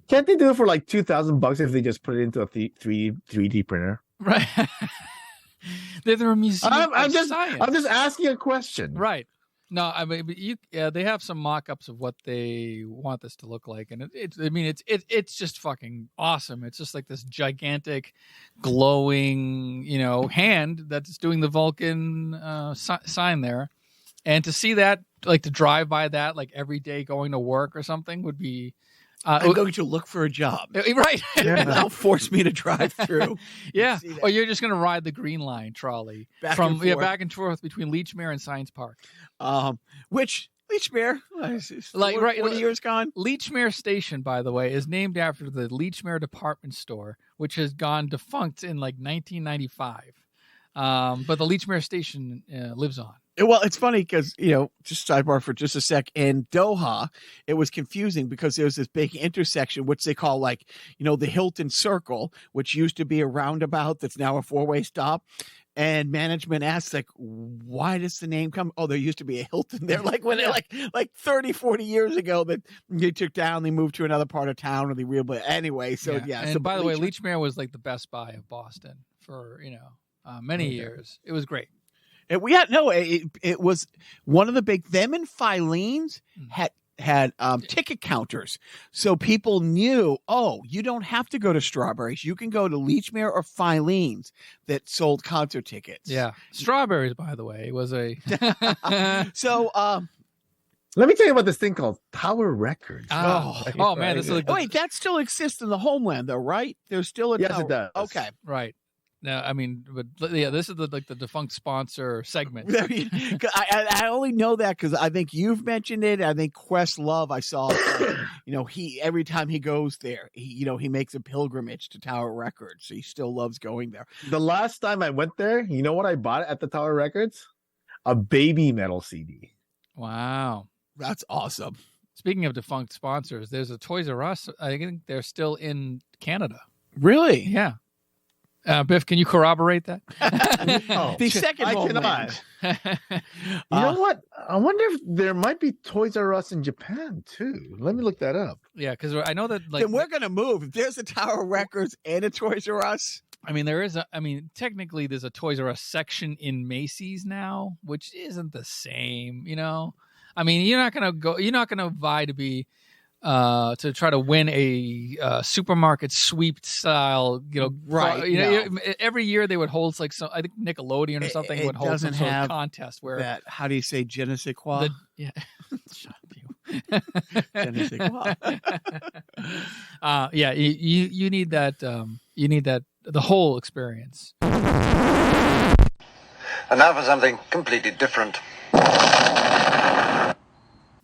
Can't they do it for like $2,000 if they just put it into a 3D printer? Right. They're a museum. I'm just science. asking a question. Right. No, I mean, they have some mock-ups of what they want this to look like, and it's just fucking awesome. It's just like this gigantic, glowing, hand that's doing the Vulcan sign there, and to see that, like to drive by that, like every day going to work or something would be. I'm going to look for a job. Right. That'll force me to drive through. Yeah. Or you're just going to ride the Green Line trolley back and forth between Leechmere and Science Park. Which Leechmere, like right, 40 years gone. Leechmere Station, by the way, is named after the Leechmere department store, which has gone defunct in like 1995. But the Leechmere Station lives on. Well, it's funny because, just sidebar for just a sec. In Doha, it was confusing because there was this big intersection, which they call the Hilton Circle, which used to be a roundabout that's now a 4-way stop. And management asked, why does the name come? Oh, there used to be a Hilton there. Like when like 30, 40 years ago that they took down, they moved to another part of town or they rebuilt. Anyway, so yeah. And so, by the way, Leechmere was like the Best Buy of Boston for, many years. It was great. It was one of the big, them and Filene's had ticket counters. So people knew, you don't have to go to Strawberries. You can go to Leechmere or Filene's that sold concert tickets. Yeah. Strawberries, by the way, was a... So, let me tell you about this thing called Tower Records. Oh man, this is wait, that still exists in the homeland though, right? There's still a Yes, Tower. it does. Okay. Right. No, I mean, but yeah, this is the defunct sponsor segment. I only know that because I think you've mentioned it. I think Questlove, I saw, he every time he goes there, he makes a pilgrimage to Tower Records. So he still loves going there. The last time I went there, you know what I bought at the Tower Records? A Baby Metal CD. Wow, that's awesome. Speaking of defunct sponsors, there's a Toys R Us. I think they're still in Canada. Really? Yeah. Biff, can you corroborate that? The second I moment. cannot. You know what? I wonder if there might be Toys R Us in Japan too. Let me look that up. Yeah, because I know that. Then we're gonna move. If there's a Tower Records and a Toys R Us. I mean, technically, there's a Toys R Us section in Macy's now, which isn't the same. I mean, you're not gonna vie to be. To try to win a supermarket sweep style, right? Every year they would hold I think Nickelodeon or something would hold some sort of contest where that. How do you say je ne sais quoi? Shut up, you. Je ne sais quoi. Yeah, you need that. You need that the whole experience. And now for something completely different.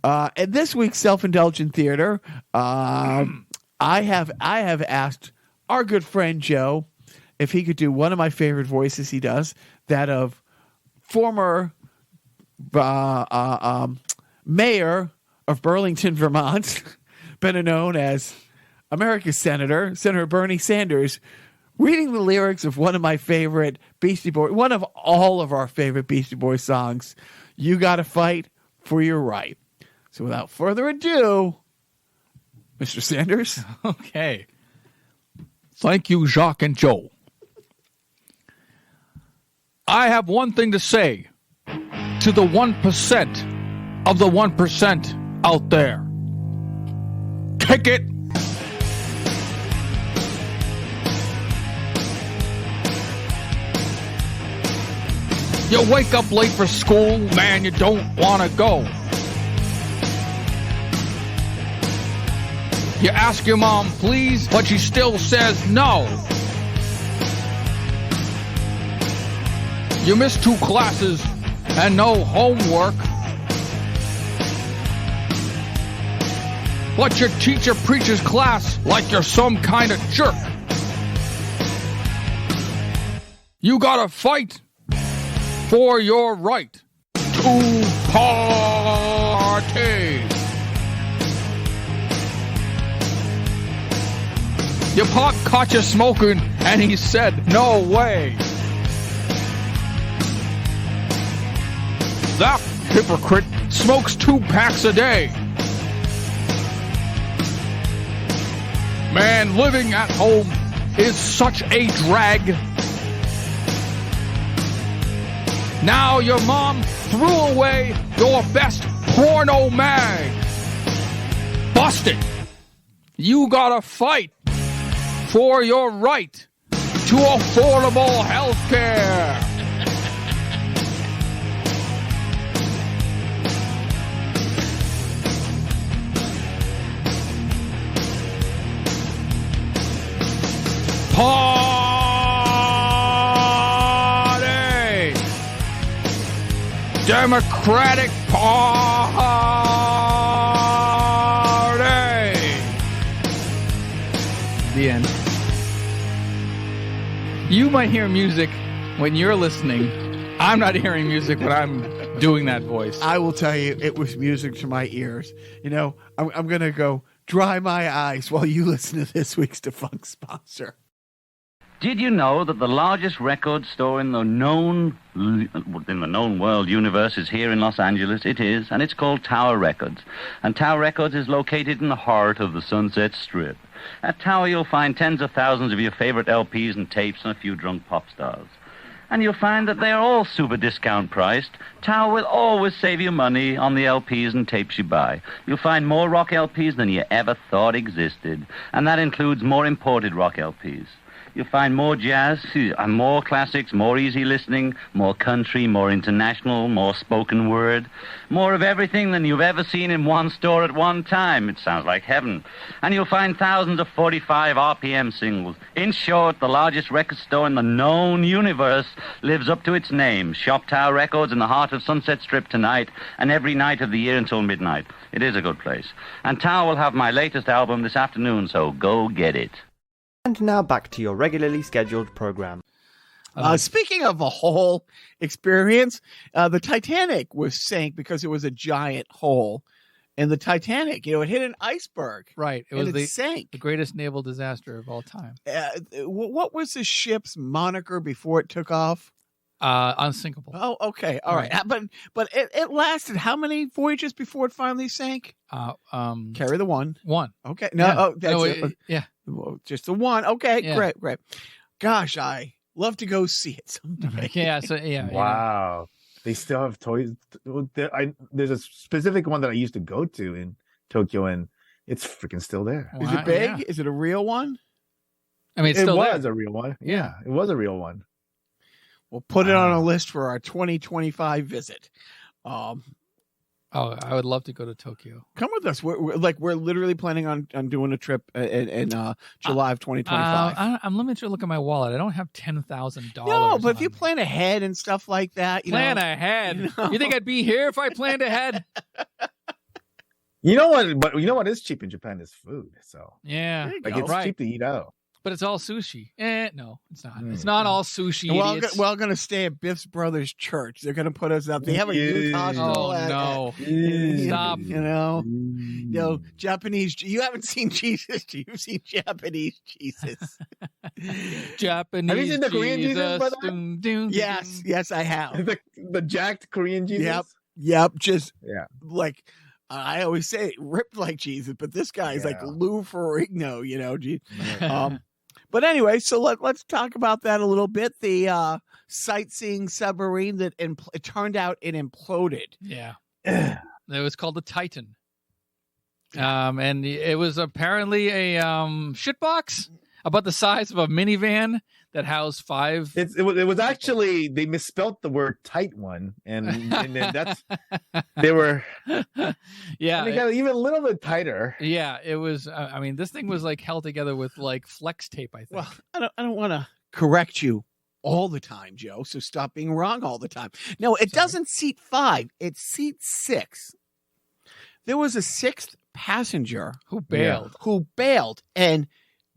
At this week's Self-Indulgent Theater, I have asked our good friend Joe if he could do one of my favorite voices he does, that of former mayor of Burlington, Vermont, better known as America's Senator Bernie Sanders, reading the lyrics of one of my favorite Beastie Boys, one of all of our favorite Beastie Boys songs, "You Gotta Fight for Your Right." So without further ado, Mr. Sanders. Okay. Thank you, Jacques and Joe. I have one thing to say to the 1% of the 1% out there. Kick it. You wake up late for school, man, you don't want to go. You ask your mom, please, but she still says no. You miss 2 classes and no homework. But your teacher preaches class like you're some kind of jerk. You gotta fight for your right to party. Your pop caught you smoking, and he said, no way. That hypocrite smokes 2 packs a day. Man, living at home is such a drag. Now your mom threw away your best porno mag. Busted. You gotta fight for your right to affordable health care. Party! Democratic Party! The end. You might hear music when you're listening. I'm not hearing music when I'm doing that voice. I will tell you, it was music to my ears. You know, I'm going to go dry my eyes while you listen to this week's defunct sponsor. Did you know that the largest record store in the known world universe is here in Los Angeles? It is, and it's called Tower Records. And Tower Records is located in the heart of the Sunset Strip. At Tower, you'll find tens of thousands of your favorite LPs and tapes and a few drunk pop stars. And you'll find that they are all super discount priced. Tower will always save you money on the LPs and tapes you buy. You'll find more rock LPs than you ever thought existed. And that includes more imported rock LPs. You'll find more jazz, more classics, more easy listening, more country, more international, more spoken word, more of everything than you've ever seen in one store at one time. It sounds like heaven. And you'll find thousands of 45 RPM singles. In short, the largest record store in the known universe lives up to its name. Shop Tower Records in the heart of Sunset Strip tonight and every night of the year until midnight. It is a good place. And Tower will have my latest album this afternoon, so go get it. And now back to your regularly scheduled program. Speaking of a whole experience, the Titanic was sank because it was a giant hole. And the Titanic, you know, it hit an iceberg. Right. It was sank. The greatest naval disaster of all time. What was the ship's moniker before it took off? Unsinkable. Oh, okay. All right. But it lasted how many voyages before it finally sank? Carry the one. One. Okay. No, yeah. That's it. Yeah. Well, just the one. Okay, yeah. Great. Gosh, I love to go see it someday. Yeah, so yeah. Wow. They still have toys. There's a specific one that I used to go to in Tokyo, and it's freaking still there. Is it big? Yeah. Is it a real one? I mean, it was a real one. Yeah, it was a real one. We'll put it on a list for our 2025 visit. I would love to go to Tokyo. Come with us. We're literally planning on doing a trip in July of 2025. I'm limited to look at my wallet. I don't have $10,000. No, but if you plan ahead and stuff like that, plan ahead. You think I'd be here if I planned ahead? You know what? But you know what is cheap in Japan is food. So yeah, it's cheap to eat out. But it's all sushi. No, it's not. It's not all sushi. We're going to stay at Biff's brother's church. They're going to put us up. They have a youth hostel. No. Stop. You know, Japanese. You haven't seen Jesus. You've seen Japanese Jesus. Japanese. Have you seen the Korean Jesus? Yes, I have. The jacked Korean Jesus. Yep. Just like. I always say ripped like Jesus, but this guy is like Lou Ferrigno, you know. But anyway, so let's talk about that a little bit. The sightseeing submarine that it turned out it imploded. Yeah, it was called the Titan, and it was apparently a shitbox about the size of a minivan that housed 5. It was actually they misspelt the word tight one, and then that's they were yeah they got it even a little bit tighter. Yeah, it was. I mean, this thing was like held together with like flex tape. I think. Well, I don't want to correct you all the time, Joe. So stop being wrong all the time. No, it doesn't seat 5. It seats 6. There was a 6th passenger Who bailed? And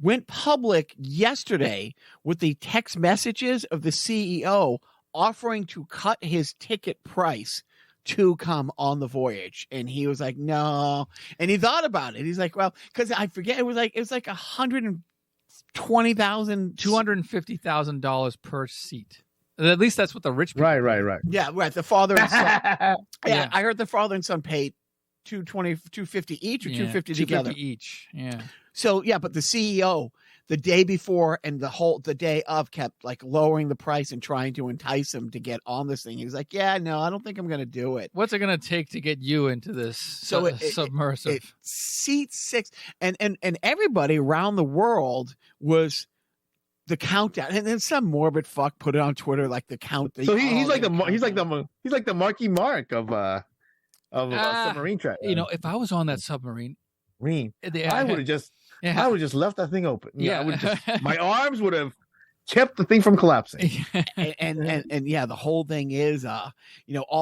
went public yesterday with the text messages of the CEO offering to cut his ticket price to come on the voyage. And he was like, no. And he thought about it. He's like, well, because I forget, it was like $120,000, $250,000 per seat. At least that's what the rich people. Right. Yeah, right. The father and son. Yeah, I heard the father and son paid $250 each or $250 together. $250 each. Yeah. So yeah, but the CEO the day before and the day of kept like lowering the price and trying to entice him to get on this thing. He was like, yeah, no, I don't think I'm going to do it. What's it going to take to get you into this submersive? Seat 6 and everybody around the world was the countdown, and then some morbid fuck put it on Twitter like the count. So he's like the Marky Mark of submarine track. If I was on that submarine, I would have just left that thing open. Yeah, my arms would have kept the thing from collapsing. and yeah, the whole thing is, all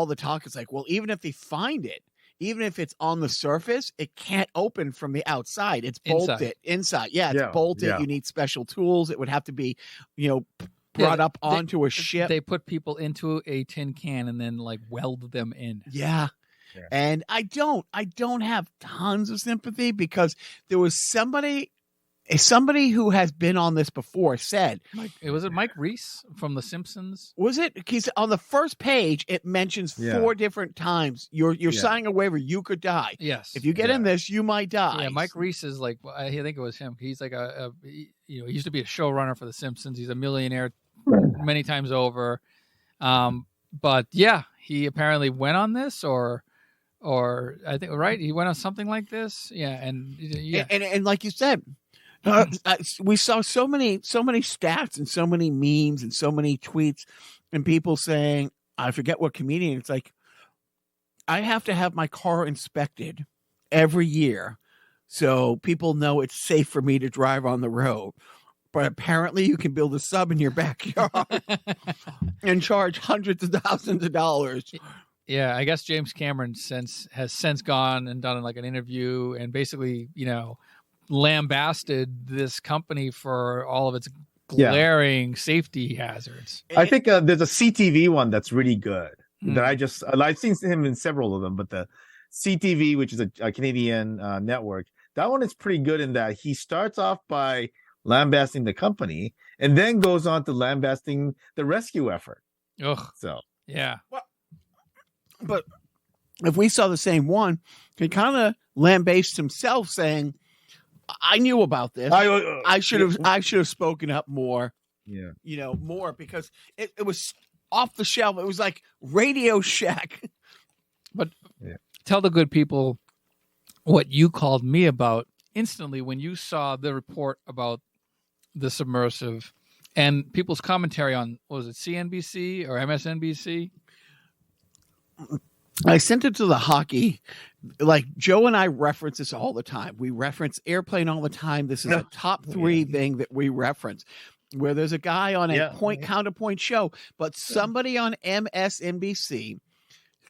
the talk is like, well, even if they find it, even if it's on the surface, it can't open from the outside. It's bolted inside. Yeah, it's bolted. Yeah. You need special tools. It would have to be, brought up onto a ship. They put people into a tin can and then like weld them in. Yeah. And I don't have tons of sympathy because there was somebody who has been on this before said, was it Mike Reese from The Simpsons? Was it? Because on the first page it mentions 4 different times you're signing a waiver, you could die. Yes, if you get in this, you might die. Yeah, Mike Reese is like, I think it was him. He's like he used to be a showrunner for The Simpsons. He's a millionaire many times over. But yeah, he apparently went on this or I think he went on something like this. Yeah, and like you said. We saw so many stats and so many memes and so many tweets and people saying, I forget what comedian. It's like, I have to have my car inspected every year so people know it's safe for me to drive on the road. But apparently you can build a sub in your backyard and charge hundreds of thousands of dollars. Yeah, I guess James Cameron has since gone and done like an interview and basically, lambasted this company for all of its glaring safety hazards. I think there's a CTV one that's really good that I've seen him in several of them, but the CTV, which is a Canadian network, that one is pretty good in that he starts off by lambasting the company and then goes on to lambasting the rescue effort. Ugh. So yeah. Well, but if we saw the same one, he kind of lambasted himself saying, I knew about this. I should have spoken up more. Yeah. More because it was off the shelf. It was like Radio Shack. But tell the good people what you called me about instantly when you saw the report about the submersive and people's commentary on, was it CNBC or MSNBC? I sent it to the hockey. Like Joe and I reference this all the time. We reference Airplane all the time. This is a top 3 thing that we reference where there's a guy on a point counterpoint show, but somebody on MSNBC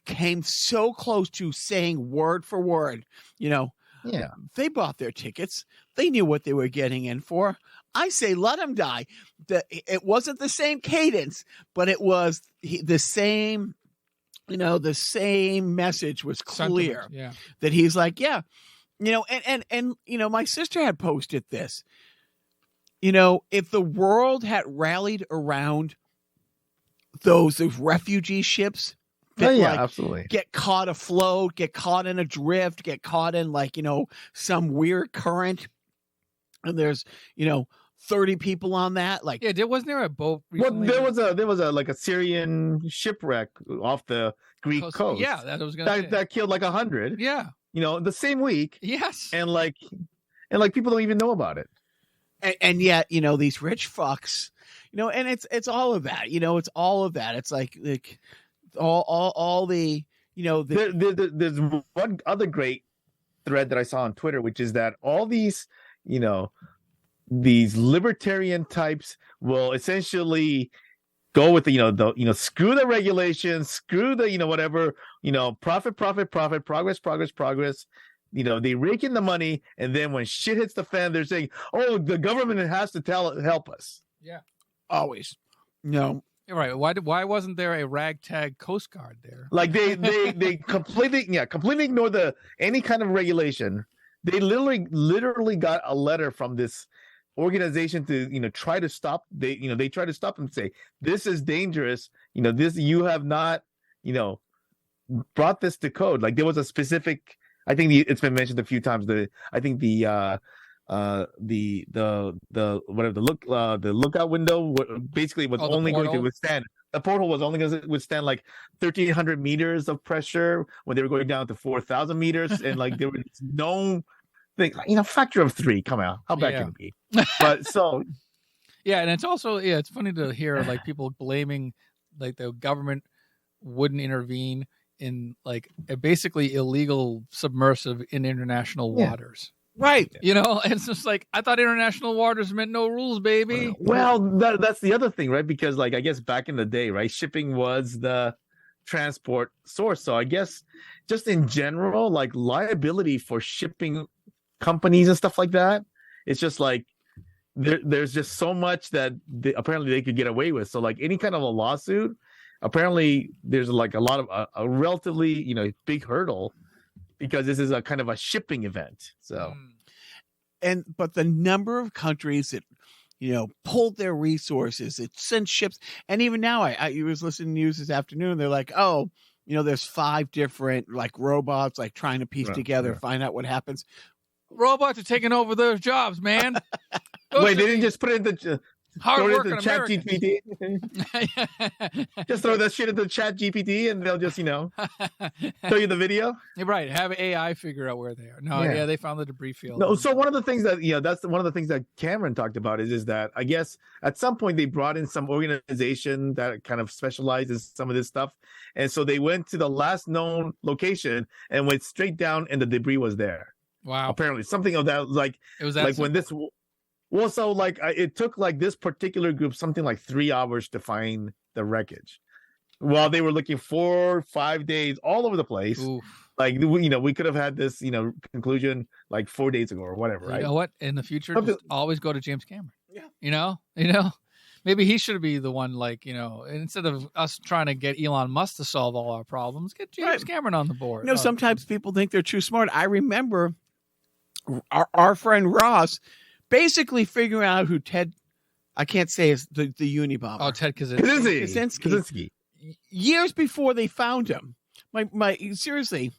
came so close to saying word for word, they bought their tickets. They knew what they were getting in for. I say, let them die. It wasn't the same cadence, but it was the same. The same message was clear that he's like, and my sister had posted this, if the world had rallied around those refugee ships that absolutely get caught afloat, get caught in a drift, get caught in some weird current. And there's, 30 people on that. Wasn't there a boat recently? Well, there was a Syrian shipwreck off the Greek coast. Yeah, that killed 100. Yeah. The same week. Yes. And people don't even know about it. And yet, these rich fucks, and it's all of that. It's all of that. It's like all the, there's one other great thread that I saw on Twitter, which is that all these, these libertarian types will essentially go with the screw the regulations, screw the whatever, profit, progress. they rake in the money, and then when shit hits the fan, they're saying, "Oh, the government has to help us." Yeah, always. No, you're right. Why wasn't there a ragtag Coast Guard there? Like they completely ignore any kind of regulation. They literally got a letter from this organization to try to stop. They try to stop and say, this is dangerous. This, you have not brought this to code. Like there was a specific, I think it's been mentioned a few times, the lookout window basically was only going to withstand, the portal was only going to withstand like 1,300 meters of pressure when they were going down to 4,000 meters, and like there was no thing, factor of 3. Come out, how bad can it be? But so yeah, and it's also it's funny to hear like people blaming like the government wouldn't intervene in like a basically illegal submersive in international waters. Right. It's just like, I thought international waters meant no rules, baby. Well, that's the other thing, right? Because like, I guess back in the day, right, shipping was the transport source. So I guess just in general, like liability for shipping companies and stuff like that, it's just like, there's just so much that apparently they could get away with. So like any kind of a lawsuit, apparently there's like a lot of a relatively, big hurdle, because this is a kind of a shipping event. So, but the number of countries that, pulled their resources, it sent ships. And even now, I was listening to news this afternoon. They're like, oh, there's 5 different like robots, like trying to piece together, find out what happens. Robots are taking over those jobs, man. Wait, they didn't just put it in the hard working Chat GPT. Just throw that shit into Chat GPT, and they'll just show you the video. You're right. Have AI figure out where they are. No, yeah, they found the debris field. No, so one of the things that that's one of the things that Cameron talked about is that I guess at some point they brought in some organization that kind of specializes in some of this stuff, and so they went to the last known location and went straight down, and the debris was there. Wow. Apparently, something of that, like it was that like simple? when this. Well, so like it took like this particular group something like 3 hours to find the wreckage, while they were looking 4-5 days all over the place. Oof. Like we could have had this conclusion like 4 days ago or whatever. Right? You know what? In the future, just always go to James Cameron. Yeah. Maybe he should be the one. Like instead of us trying to get Elon Musk to solve all our problems, get James Cameron on the board. Sometimes people think they're too smart. I remember our friend Ross basically figuring out who Ted, I can't say is the Unabomber. Oh, Ted Kaczynski. Years before they found him. Seriously,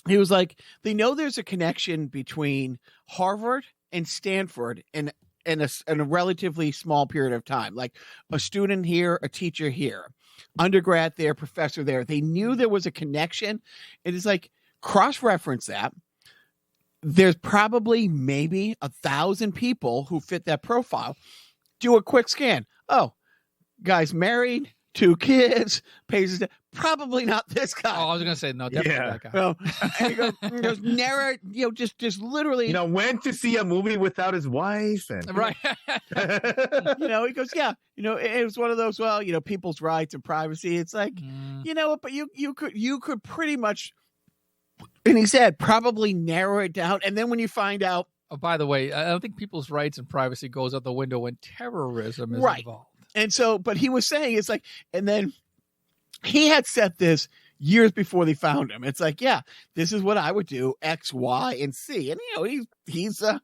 he was like, they know there's a connection between Harvard and Stanford in a relatively small period of time. Like a student here, a teacher here, undergrad there, professor there. They knew there was a connection. It is like, cross-reference that. There's probably maybe 1,000 people who fit that profile. Do a quick scan. Oh, guy's married, 2 kids, pays his probably not this guy. Oh, I was gonna say no, definitely that guy. Well, he goes narrow, just literally. Went to see a movie without his wife, and right. He goes, yeah. It was one of those. Well, people's rights and privacy. It's like, but you could pretty much. And he said, probably narrow it down. And then when you find out. Oh, by the way, I don't think people's rights and privacy goes out the window when terrorism is involved. And so, but he was saying, it's like, and then he had set this years before they found him. It's like, yeah, this is what I would do, X, Y, and C. And, he's a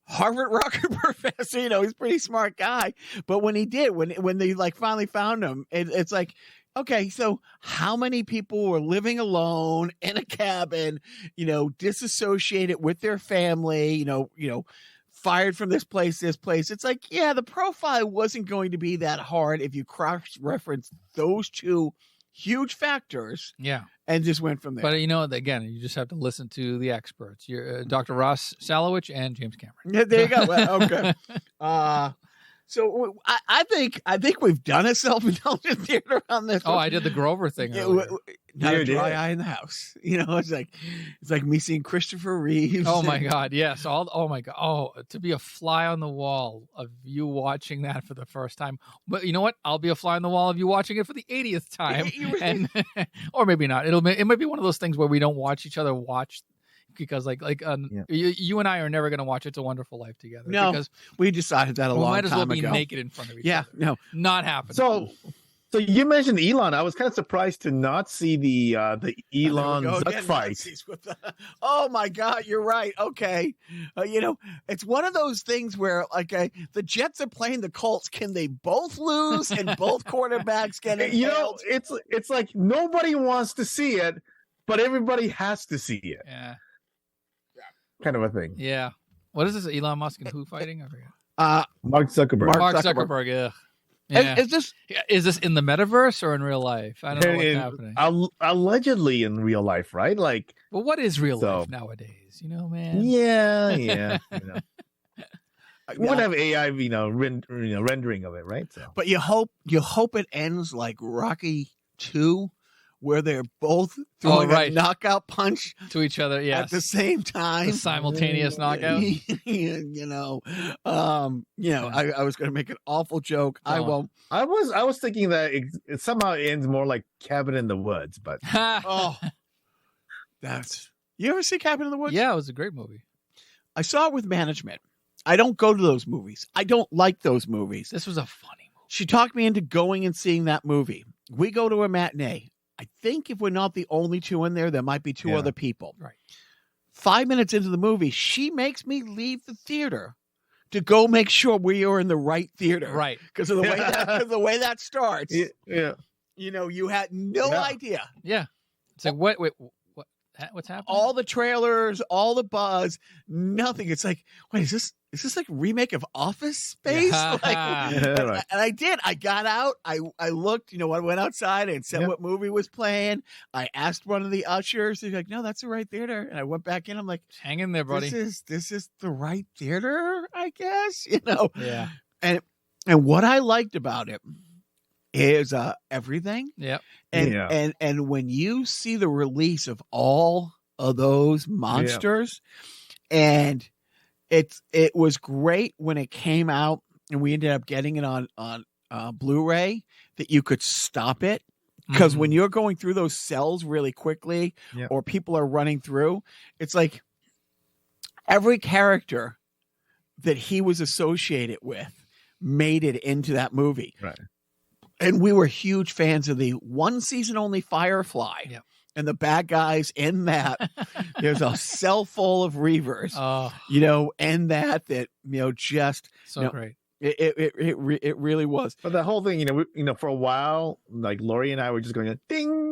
Harvard rocket professor. He's a pretty smart guy. But when he did, when they like finally found him, it's like, okay, so how many people were living alone in a cabin, disassociated with their family, fired from this place. It's like, yeah, the profile wasn't going to be that hard if you cross-reference those 2 huge factors. Yeah. And just went from there. But, again, you just have to listen to the experts. You're Dr. Ross Salowich and James Cameron. Yeah, there you go. Well, okay. So I think we've done a self-indulgent theater on this. Oh, I did the Grover thing. Not a dry eye in the house. It's like me seeing Christopher Reeves. Oh my God, yes. Oh my God. Oh, to be a fly on the wall of you watching that for the first time. But you know what? I'll be a fly on the wall of you watching it for the 80th time, and or maybe not. It might be one of those things where we don't watch each other watch. because Yeah. you and I are never going to watch It's a Wonderful Life together. No, because we decided that a we long might as well time be ago. naked in front of each Yeah, other. no. Not happening. So you mentioned Elon. I was kind of surprised to not see the Elon There we go Zuck again, fight. Nazis with oh my God, you're right. Okay, it's one of those things where the Jets are playing the Colts. Can they both lose and both quarterbacks get it? It's like nobody wants to see it, but everybody has to see it. Yeah. Kind of a thing. Yeah. What is this? Elon Musk and who fighting? I forget. Mark Zuckerberg. Mark Zuckerberg. Yeah. Yeah. Is this in the metaverse or in real life? I don't know what's happening. Allegedly in real life, right? Like, well, what is real life nowadays? Man. Yeah. We would have AI, rendering of it, right? So, but you hope it ends like Rocky 2, where they're both throwing a knockout punch to each other, at the same time, the simultaneous knockout. I was going to make an awful joke. I won't. I was thinking that it somehow ends more like Cabin in the Woods, but you ever see Cabin in the Woods? Yeah, it was a great movie. I saw it with management. I don't go to those movies. I don't like those movies. This was a funny movie. She talked me into going and seeing that movie. We go to a matinee. I think if we're not the only two in there might be two other people. Right. 5 minutes into the movie, she makes me leave the theater to go make sure we are in the right theater. Right. Because of the way that starts. Yeah. You had no idea. Yeah. It's like, what's happening? All the trailers, all the buzz, nothing. It's like, wait, is this like a remake of Office Space? And I did. I got out. I looked, I went outside and said what movie was playing. I asked one of the ushers. He's like, no, that's the right theater. And I went back in. I'm like, hang in there, buddy. This is the right theater, I guess. Yeah. And what I liked about it is everything. Yeah. And when you see the release of all of those monsters, and it was great when it came out, and we ended up getting it on Blu-ray, that you could stop it. Because when you're going through those cells really quickly, or people are running through, it's like every character that he was associated with made it into that movie. Right. And we were huge fans of the one season only Firefly. Yep. And the bad guys in that. There's a cell full of Reavers, and that just so great. It really was. But the whole thing, for a while, like Lori and I were just going ding.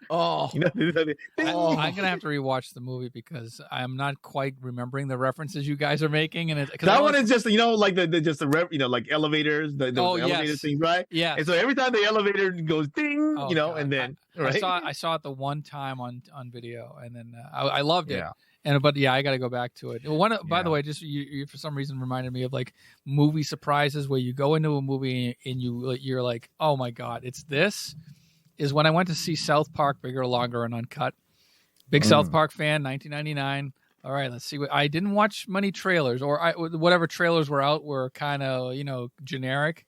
Oh, I'm gonna have to rewatch the movie because I'm not quite remembering the references you guys are making, and that one is just like like elevators, the elevator thing, right? Yeah. And so every time the elevator goes ding, God. And then I saw it the one time on video, and then I loved it. Yeah. But I got to go back to it. By the way, just you for some reason reminded me of like movie surprises where you go into a movie and you're like, oh my God, it's this. Is when I went to see South Park, Bigger, Longer, and Uncut. Big South Park fan, 1999. All right, let's see. I didn't watch many trailers, or whatever trailers were out were kind of generic.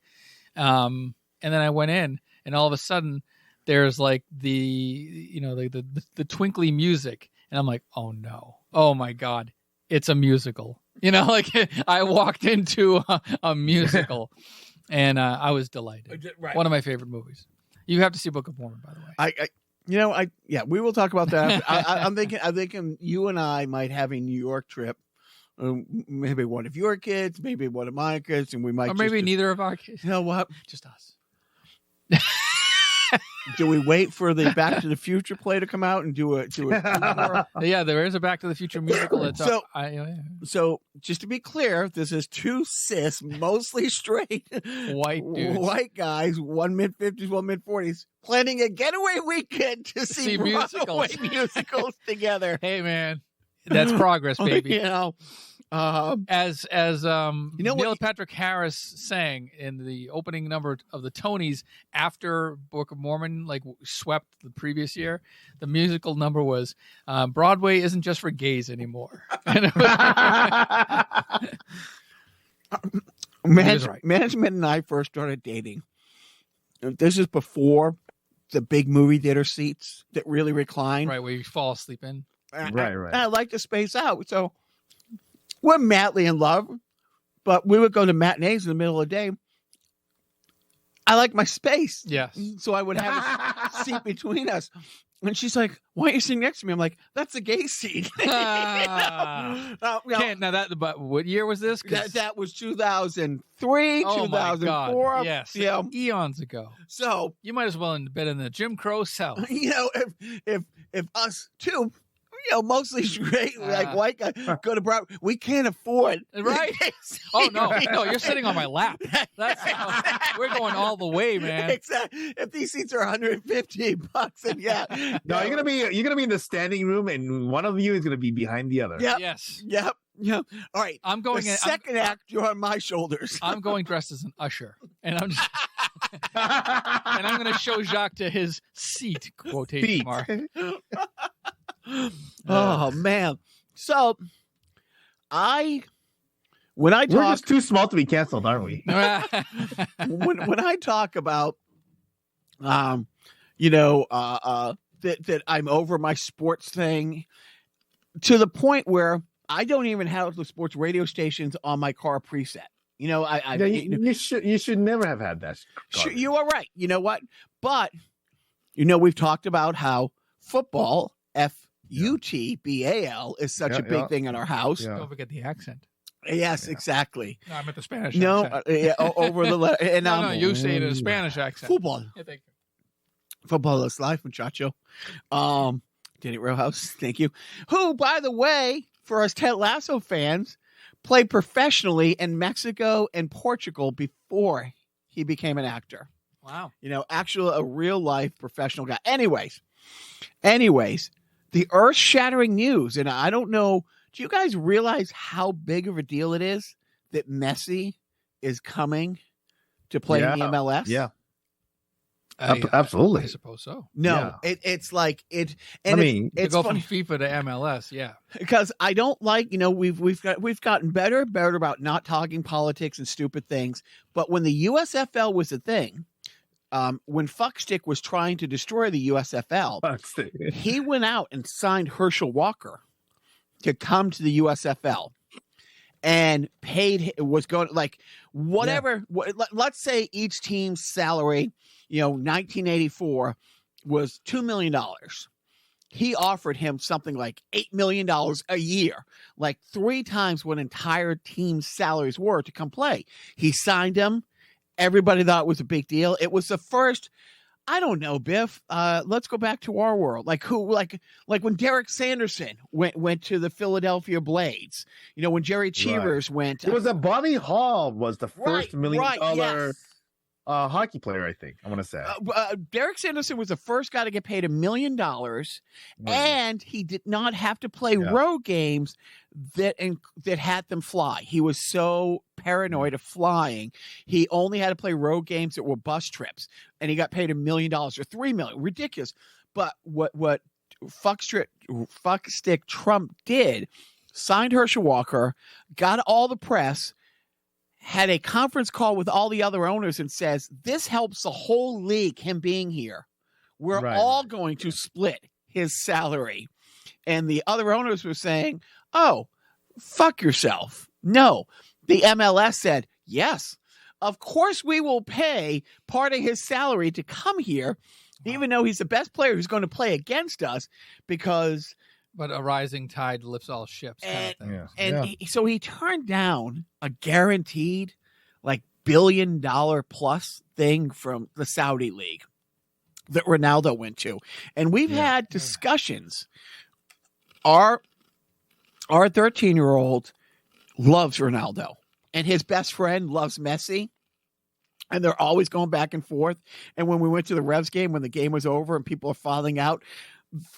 And then I went in, and all of a sudden, there's like the twinkly music, and I'm like, oh no, oh my God, it's a musical. I walked into a musical, and I was delighted. Right. One of my favorite movies. You have to see Book of Mormon, by the way. We will talk about that. I'm thinking you and I might have a New York trip. Maybe one of your kids, maybe one of my kids, and we might. Or maybe neither of our kids. You know what? Just us. Do we wait for the Back to the Future play to come out and do it? Yeah, there is a Back to the Future musical. So just to be clear, this is two cis, mostly straight white guys, one mid-50s, one mid-40s, planning a getaway weekend to see musicals together. Hey, man, that's progress, baby. As Neil Patrick Harris sang in the opening number of the Tonys after Book of Mormon swept the previous year, the musical number was Broadway isn't just for gays anymore. Management and I first started dating. This is before the big movie theater seats that really recline. Right, where you fall asleep in. Right. I like to space out. So we're madly in love, but we would go to matinees in the middle of the day. I like my space. Yes. So I would have a seat between us. And she's like, "Why aren't you sitting next to me?" I'm like, "That's a gay seat." But what year was this? That was 2003, Oh 2004. my God. Yes. Yeah. Eons ago. So, You might as well have been in the Jim Crow cell. if us two, mostly straight, like white guy, go to Broadway, we can't afford. Right? Oh, no, you're sitting on my lap. We're going all the way, man. Exactly. If these seats are $150, and No, you're gonna be in the standing room, and one of you is gonna be behind the other. Yep. Yes. Yep. All right. I'm going the in. second act, you're on my shoulders. I'm going dressed as an usher, and I'm just, and I'm going to show Jacques to his seat. Quotation mark. Oh man. So when I We're talk just too small to be canceled, aren't we? when I talk about that I'm over my sports thing to the point where I don't even have the sports radio stations on my car preset. You should never have had that. Sure, you are right. You know what? But we've talked about how football, FUTBAL, is such a big thing in our house. Yeah. Don't forget the accent. Yes, exactly. No, I meant the Spanish No, accent. over the letter. And No, you say it in a Spanish accent. Football. Yeah, thank you. Football is life, muchacho. Danny Rojas, thank you. Who, by the way, for us Ted Lasso fans, played professionally in Mexico and Portugal before he became an actor. Wow. Actually a real life professional guy. Anyways, the earth-shattering news, and I don't know, do you guys realize how big of a deal it is that Messi is coming to play in the MLS? Yeah. Absolutely. I suppose so. No, it's like it. And it's go funny from FIFA to MLS. Yeah, because I don't like. We've gotten better about not talking politics and stupid things. But when the USFL was a thing, when Fuckstick was trying to destroy the USFL, he went out and signed Herschel Walker to come to the USFL. And was going like whatever. Let's say each team's salary, 1984 was $2 million. He offered him something like $8 million a year, like 3 times what entire team's salaries were to come play. He signed him. Everybody thought it was a big deal. It was the first. I don't know, Biff. Let's go back to our world. Like when Derek Sanderson went to the Philadelphia Blades. When Jerry Cheevers went. It was Bobby Hall was the first $1 million yes. hockey player, I think. I want to say. Derek Sanderson was the first guy to get paid $1 million, and he did not have to play road games that had them fly. He was so paranoid of flying. He only had to play road games that were bus trips, and he got paid $1 million or $3 million. Ridiculous. But what fuckstick Trump did, signed Herschel Walker, got all the press, had a conference call with all the other owners and says, this helps the whole league, him being here. We're all going to split his salary. And the other owners were saying, oh, fuck yourself. No, the MLS said, yes, of course we will pay part of his salary to come here, even though he's the best player who's going to play against us because... But a rising tide lifts all ships. So he turned down a guaranteed like $1 billion plus thing from the Saudi league that Ronaldo went to. And we've had discussions. Our 13-year-old loves Ronaldo and his best friend loves Messi. And they're always going back and forth. And when we went to the Revs game, when the game was over and people are falling out,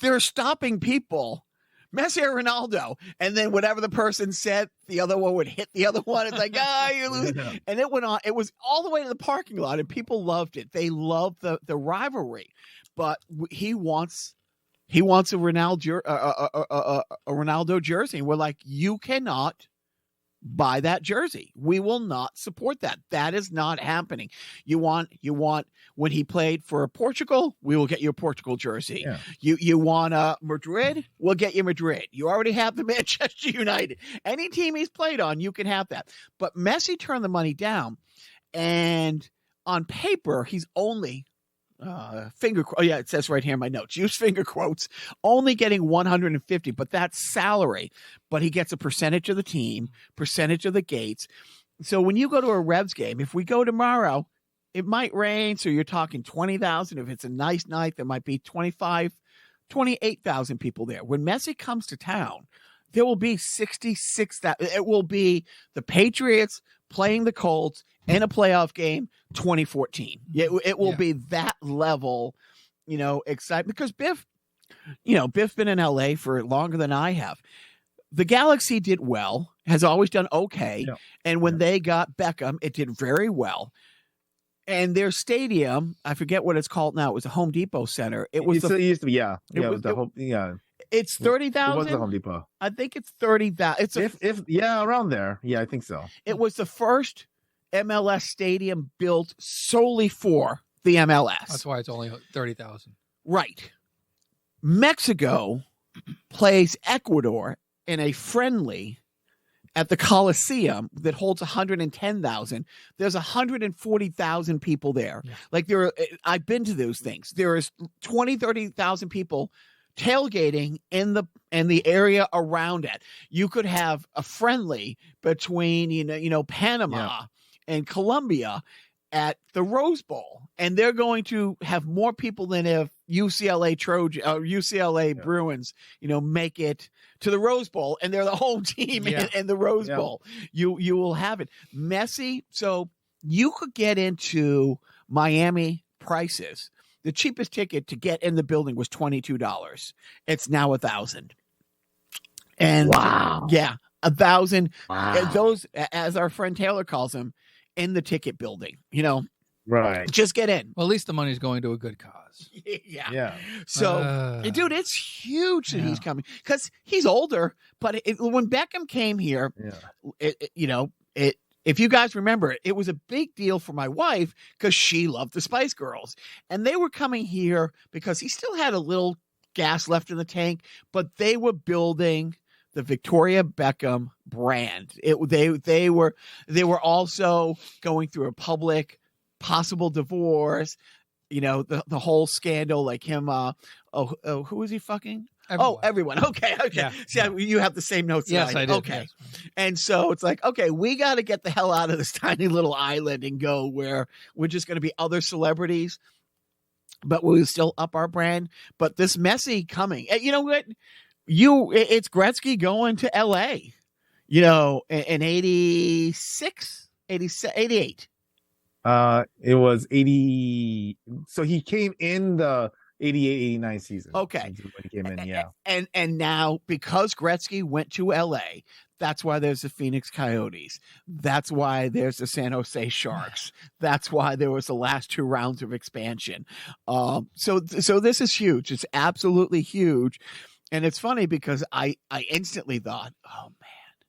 they're stopping people. Messi or Ronaldo, and then whatever the person said, the other one would hit the other one. It's like, you lose. Yeah. And it went on. It was all the way to the parking lot, and people loved it. They loved the rivalry. But he wants a Ronaldo jersey. And we're like, you cannot buy that jersey. We will not support that. That is not happening. You want when he played for Portugal, we will get you a Portugal jersey. Yeah. You want Madrid, we'll get you Madrid. You already have the Manchester United. Any team he's played on, you can have that. But Messi turned the money down, and on paper, he's only it says right here in my notes, use finger quotes, only getting 150, but that's salary. But he gets a percentage of the team, percentage of the gates. So when you go to a Revs game, if we go tomorrow, it might rain. So you're talking 20,000. If it's a nice night, there might be 28,000 people there. When Messi comes to town, there will be 66,000. It will be the Patriots playing the Colts in a playoff game, 2014. It will be that level, excitement, because Biff been in LA for longer than I have. The Galaxy did well, has always done okay. Yeah. And when they got Beckham, it did very well. And their stadium, I forget what it's called now. It was a Home Depot Center. It used to be, It's 30,000. It was the Home Depot. I think it's 30,000. It's around there. Yeah, I think so. It was the first MLS stadium built solely for the MLS. That's why it's only 30,000. Right. Mexico plays Ecuador in a friendly at the Coliseum that holds 110,000. There's 140,000 people there. Yeah. I've been to those things. There is 30,000 people tailgating in the area around it. You could have a friendly between Panama and Colombia at the Rose Bowl, and they're going to have more people than if UCLA Bruins make it to the Rose Bowl, and they're the home team in the Rose Bowl. You will have it. Messi, so you could get into Miami prices. The cheapest ticket to get in the building was $22. It's now $1,000. And wow. Yeah, $1,000. Wow. Those, as our friend Taylor calls them, in the ticket building, right. Just get in. Well, at least the money's going to a good cause. Yeah. So, dude, it's huge that he's coming because he's older. But when Beckham came here, if you guys remember, it was a big deal for my wife because she loved the Spice Girls. And they were coming here because he still had a little gas left in the tank, but they were building the Victoria Beckham brand. They were also going through a public possible divorce, the whole scandal, like him. Who was he fucking? Everyone. Okay. Yeah. See, you have the same notes. Yes, I did. Okay. Yes. And so it's like, okay, we got to get the hell out of this tiny little island and go where we're just going to be other celebrities, but we'll still up our brand. But this Messi coming, you know what? It's Gretzky going to LA, in 86, 88. It was 80. So he came in the 88-89 season. Okay. When he came in, yeah. And now because Gretzky went to LA, that's why there's the Phoenix Coyotes. That's why there's the San Jose Sharks. That's why there was the last 2 rounds of expansion. So this is huge. It's absolutely huge. And it's funny because I instantly thought, oh man,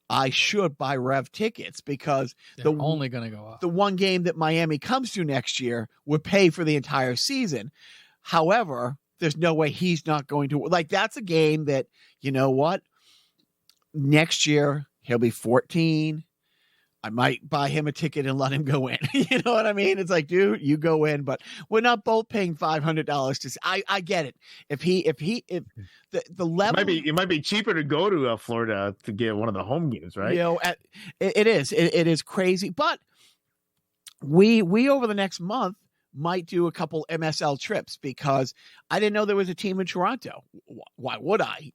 I should buy Rev tickets because they're only going to go up. The one game that Miami comes to next year would pay for the entire season. However, there's no way he's not going to, that's a game that, next year he'll be 14. I might buy him a ticket and let him go in. You know what I mean? It's like, dude, you go in, but we're not both paying $500 to see. I get it. If the level, it might be cheaper to go to Florida to get one of the home games, right? It is crazy, but we over the next month might do a couple MSL trips because I didn't know there was a team in Toronto. Why would I?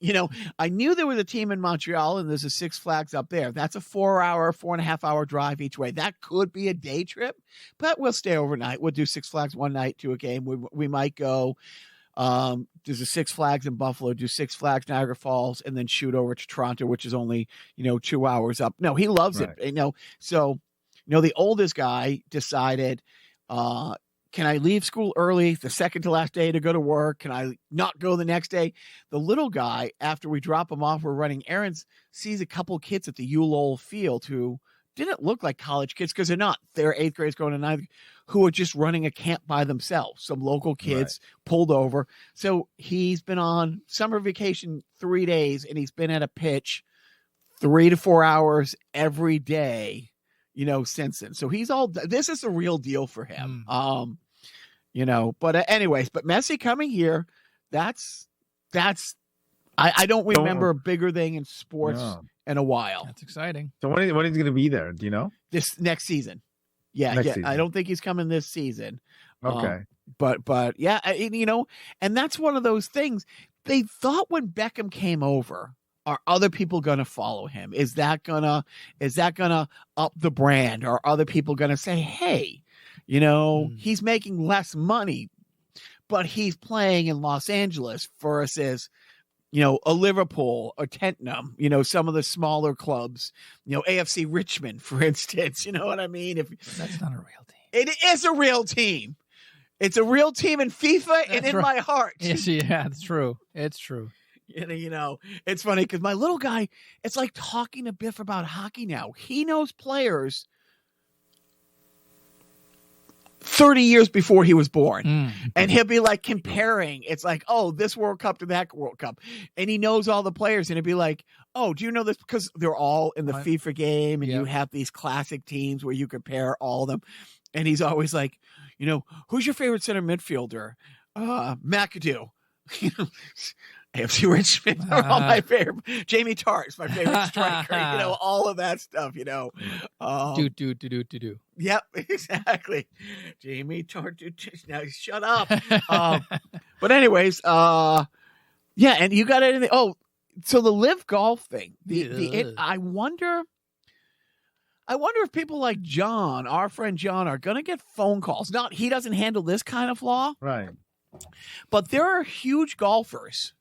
I knew there was a team in Montreal and there's a Six Flags up there. That's a 4.5 hour drive each way. That could be a day trip, but we'll stay overnight. We'll do Six Flags one night, do a game. We might go. There's a Six Flags in Buffalo, do Six Flags Niagara Falls, and then shoot over to Toronto, which is only 2 hours up. No, he loves it. So the oldest guy decided, Can I leave school early the second to last day to go to work? Can I not go the next day? The little guy, after we drop him off, we're running errands, sees a couple kids at the Yule field who didn't look like college kids because they're not. They're 8th graders going to 9th, who are just running a camp by themselves. Some local kids pulled over. So he's been on summer vacation 3 days, and he's been at a pitch 3 to 4 hours every day, since then. So this is a real deal for him. But anyways, but Messi coming here, that's I don't remember a bigger thing in sports in a while. That's exciting. So when is he going to be there? Do you know? This next season. Yeah. Season. I don't think he's coming this season. Okay. But yeah, and that's one of those things. They thought when Beckham came over, are other people going to follow him? Is that gonna up the brand? Are other people going to say, hey, he's making less money, but he's playing in Los Angeles versus, a Liverpool or Tottenham, some of the smaller clubs, AFC Richmond, for instance, you know what I mean? That's not a real team. It is a real team. It's a real team in FIFA and in my heart. Yes, yeah, it's true. It's true. It's funny because my little guy, it's like talking to Biff about hockey now. He knows players 30 years before he was born. And he'll be like comparing. It's like, oh, this World Cup to that World Cup. And he knows all the players. And it'd be like, oh, do you know this? Because they're all in the FIFA game. And you have these classic teams where you compare all of them. And he's always like, who's your favorite center midfielder? McAdoo. AFC Richmond are all my favorite. Jamie Tartt's my favorite striker. All of that stuff. Do. Yep, exactly. Jamie Tart. Now shut up. But anyways, yeah. And you got anything? Oh, so the live golf thing. I wonder if people like John, our friend John, are going to get phone calls. He doesn't handle this kind of law, right? But there are huge golfers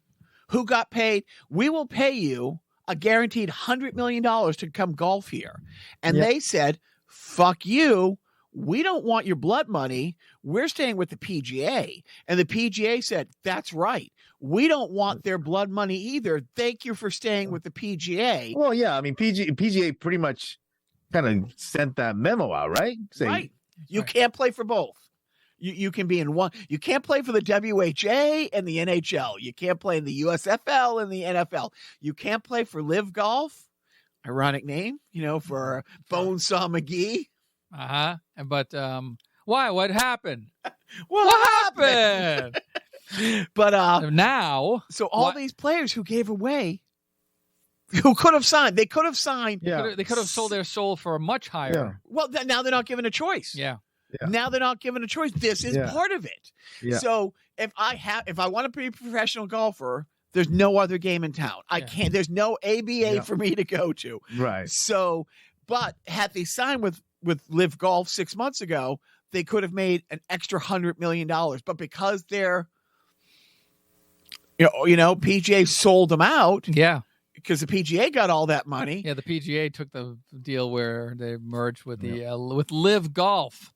who got paid. We will pay you a guaranteed $100 million to come golf here. And they said, fuck you. We don't want your blood money. We're staying with the PGA. And the PGA said, that's right. We don't want their blood money either. Thank you for staying with the PGA. Well, yeah. I mean, PGA pretty much kind of sent that memo out, right? Saying, right. You can't play for both. You can be in one. You can't play for the WHA and the NHL. You can't play in the USFL and the NFL. You can't play for Live Golf. Ironic name, for Bonesaw McGee. But why? What happened? What happened? But now, so all these players who gave away, who could have signed, they could have signed. Yeah. They could have sold their soul for a much higher. Yeah. Well, now they're not given a choice. Yeah. Yeah. Now they're not given a choice. This is part of it. Yeah. So if I want to be a professional golfer, there's no other game in town. I can't. There's no ABA for me to go to. Right. So, but had they signed with Live Golf 6 months ago, they could have made an extra $100 million. But because they're, PGA sold them out. Yeah. Because the PGA got all that money. Yeah, the PGA took the deal where they merged with with Live Golf.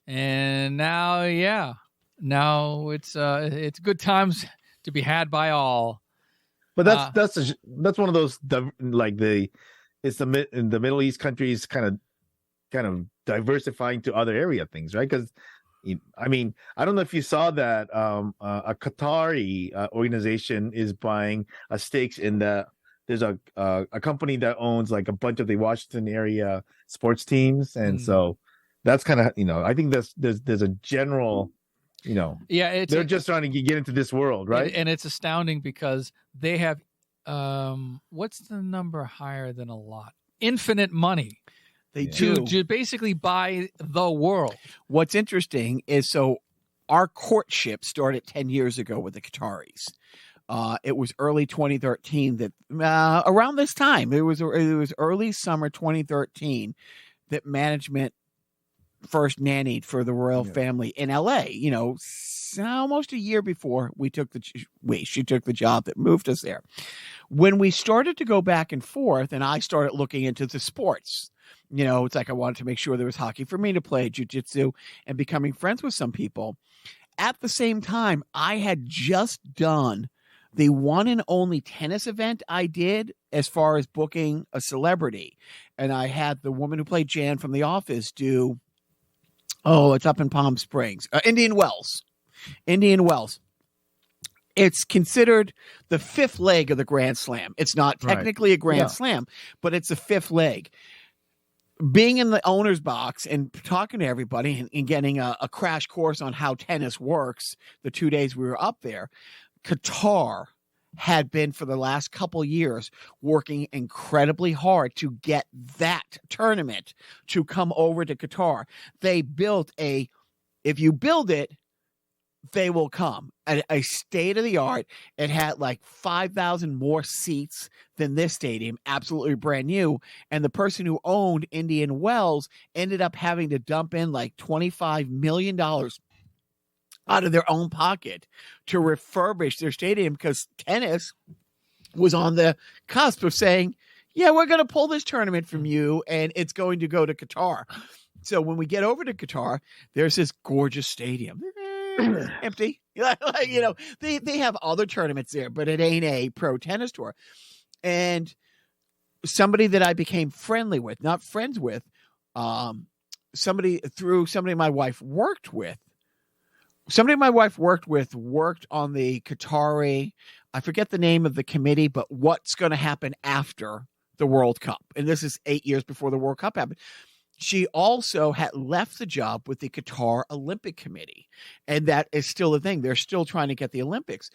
And now, it's good times to be had by all. But that's one of those it's the Middle East countries kind of diversifying to other area things, right? Because I mean, I don't know if you saw that a Qatari organization is buying a stakes in there's a company that owns like a bunch of the Washington area sports teams, and so. That's kind of, I think there's a general, they're just trying to get into this world, right? And it's astounding because they have, what's the number higher than a lot? Infinite money. They do. To basically buy the world. What's interesting is, so our courtship started 10 years ago with the Qataris. It was early 2013 that around this time, it was early summer 2013 that management first nannied for the royal family in LA, almost a year before she took the job that moved us there. When we started to go back and forth, and I started looking into the sports, it's like I wanted to make sure there was hockey for me to play, jiu-jitsu, and becoming friends with some people. At the same time, I had just done the one and only tennis event I did as far as booking a celebrity. And I had the woman who played Jan from The Office do, it's up in Palm Springs, Indian Wells. It's considered the fifth leg of the Grand Slam. It's not technically a Grand Slam, but it's a fifth leg. Being in the owner's box and talking to everybody and getting a crash course on how tennis works the 2 days we were up there, Qatar had been for the last couple years working incredibly hard to get that tournament to come over to Qatar. They built if you build it, they will come. A state of the art. It had like 5,000 more seats than this stadium, absolutely brand new. And the person who owned Indian Wells ended up having to dump in like $25 million out of their own pocket to refurbish their stadium because tennis was on the cusp of saying, yeah, we're going to pull this tournament from you and it's going to go to Qatar. So when we get over to Qatar, there's this gorgeous stadium. Empty. They have other tournaments there, but it ain't a pro tennis tour. And somebody that I became friendly with, not friends with, somebody my wife worked with, worked on the Qatari, I forget the name of the committee, but what's going to happen after the World Cup. And this is 8 years before the World Cup happened. She also had left the job with the Qatar Olympic Committee. And that is still a thing. They're still trying to get the Olympics.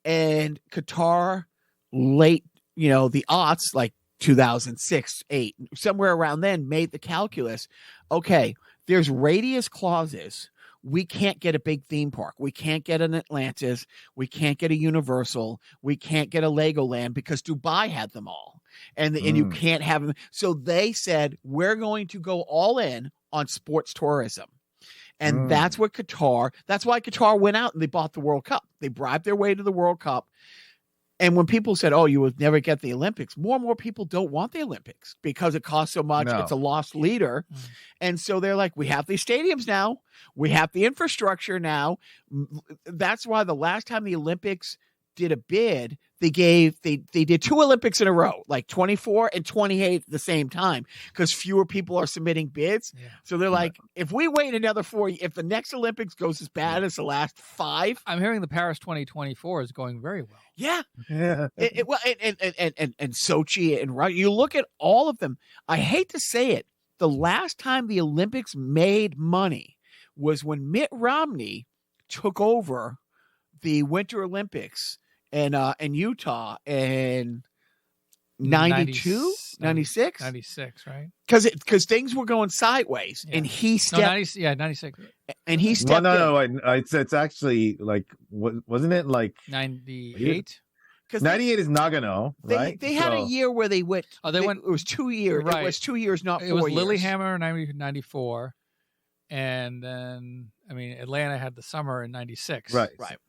And Qatar late, the aughts, like 2006, 8, somewhere around then, made the calculus. Okay, there's radius clauses. We can't get a big theme park. We can't get an Atlantis. We can't get a Universal. We can't get a Legoland because Dubai had them all. And you can't have them. So they said, we're going to go all in on sports tourism. And that's why Qatar went out and they bought the World Cup. They bribed their way to the World Cup. And when people said, you would never get the Olympics, more and more people don't want the Olympics because it costs so much. No. It's a lost leader. And so they're like, we have these stadiums now. We have the infrastructure now. That's why the last time the Olympics did a bid, they did 2 Olympics in a row, like 24 and 28 at the same time, because fewer people are submitting bids. Yeah. So they're like, if we wait another 4, if the next Olympics goes as bad as the last 5, I'm hearing the Paris 2024 is going very well. Yeah. And Sochi and you look at all of them. I hate to say it, the last time the Olympics made money was when Mitt Romney took over the Winter Olympics in Utah in 92, 96, 96, right? Because things were going sideways, and he stepped. 96. And he stepped. No. It's actually like, wasn't it like 98? Because 98 is Nagano, right? They had a year where they went. They went. It was 2 years. Right. It was 2 years, not 4 years. It was Lillehammer in 94, and then Atlanta had the summer in 96.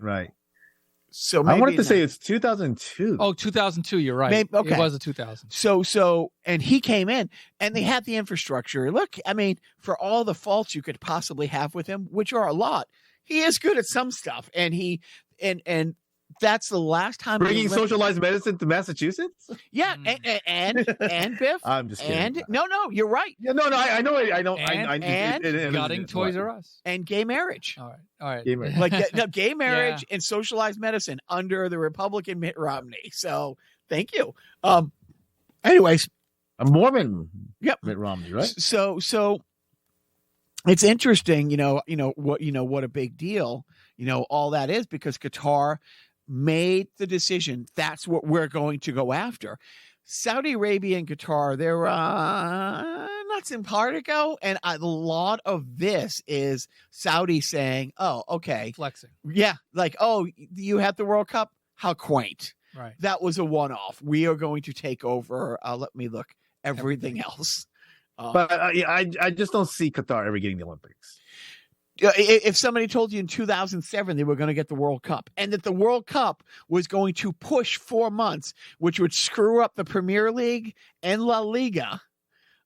Right. So I wanted to say it's 2002. Oh, 2002. You're right. Maybe, okay. It was a 2000. So, and he came in, and they had the infrastructure. Look, for all the faults you could possibly have with him, which are a lot, he is good at some stuff, and and that's the last time bringing socialized medicine to Massachusetts. Yeah, and Biff. I'm just kidding. And no, you're right. Yeah, no, I know. And gutting Toys R Us and gay marriage. All right. Gay marriage, gay marriage and socialized medicine under the Republican Mitt Romney. So thank you. Anyways, a Mormon. Yep. Mitt Romney, right? So it's interesting. What a big deal. All that is because Qatar made the decision. That's what we're going to go after. Saudi Arabia and Qatar, they're not simpatico, and a lot of this is Saudi saying, "Oh, okay, flexing." Yeah, like, "Oh, you had the World Cup? How quaint!" Right. That was a one-off. We are going to take over. Let me look. Everything else. But I just don't see Qatar ever getting the Olympics. if somebody told you in 2007 they were going to get the World Cup and that the World Cup was going to push 4 months, which would screw up the Premier League and La Liga,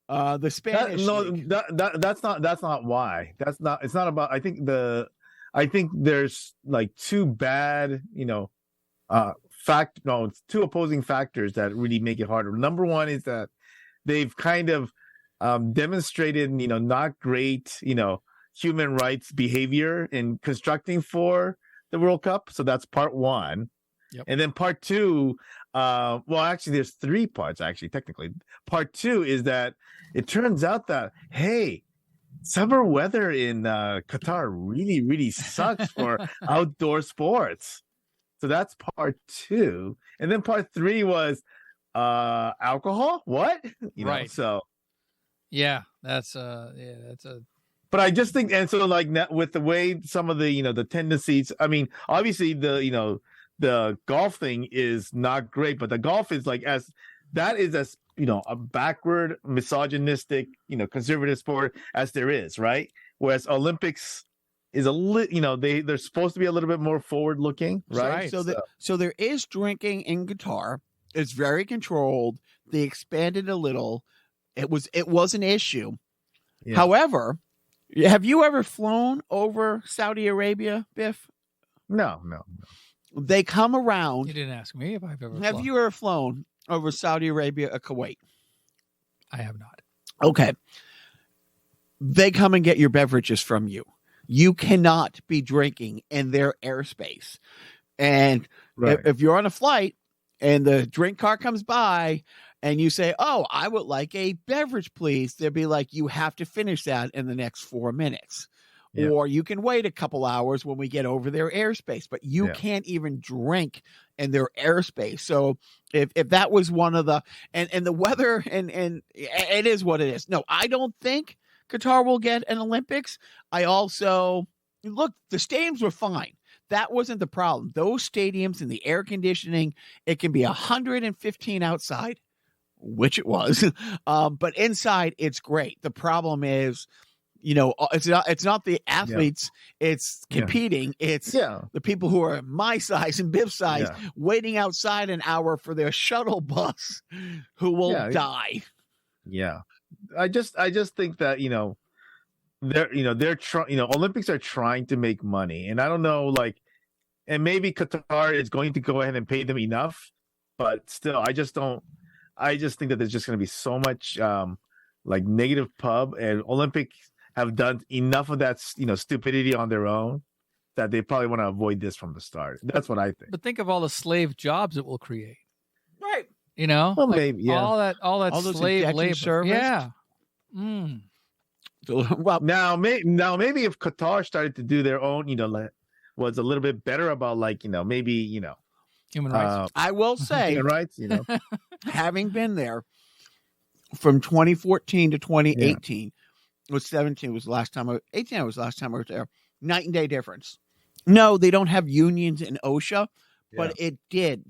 the Spanish league. That's not why. It's not about. I think there's like two bad, two opposing factors that really make it harder. Number one is that they've kind of demonstrated, not great, human rights behavior in constructing for the World Cup. So that's part one. Yep. And then part two, actually there's 3 parts, actually, technically. Part two is that it turns out that, hey, summer weather in Qatar really, really sucks for outdoor sports. So that's part two. And then part 3 was alcohol. What? Right. So yeah, that's But I just think, and so like with the way some of the the tendencies. I mean, obviously the golf thing is not great, but the golf is like as a backward, misogynistic, conservative sport as there is, right? Whereas Olympics is they're supposed to be a little bit more forward looking, right? So there is drinking in Qatar. It's very controlled. They expanded a little. It was an issue. Yeah. However, have you ever flown over Saudi Arabia, Biff? No. They come around. You didn't ask me if I've ever. Have you ever flown over Saudi Arabia or Kuwait? I have not. Okay. They come and get your beverages from you. You cannot be drinking in their airspace. And right. if you're on a flight and the drink car comes by and you say, "Oh, I would like a beverage, please," they'll be like, "You have to finish that in the next 4 minutes." Yeah. Or you can wait a couple hours when we get over their airspace, but you can't even drink in their airspace. So if that was one of the, and the weather and it is what it is. No, I don't think Qatar will get an Olympics. I also look, the stadiums were fine. That wasn't the problem. Those stadiums and the air conditioning, it can be 115 outside, which it was. But inside it's great. The problem is, it's not the athletes, it's competing. It's the people who are my size and Biff's size waiting outside an hour for their shuttle bus who will die. Yeah. I just think that, they're trying, Olympics are trying to make money, and I don't know, and maybe Qatar is going to go ahead and pay them enough, but still, I just think that there's just going to be so much, negative pub, and Olympics have done enough of that, stupidity on their own that they probably want to avoid this from the start. That's what I think. But think of all the slave jobs it will create. Right. Well, maybe, all that those slave labor. Service. Yeah. Well, now maybe if Qatar started to do their own, was a little bit better about maybe, human rights. I will say human rights, having been there from 2014 to 2018, it was 17 was the last time 18 was the last time I was there. Night and day difference. No, they don't have unions in OSHA, but it did.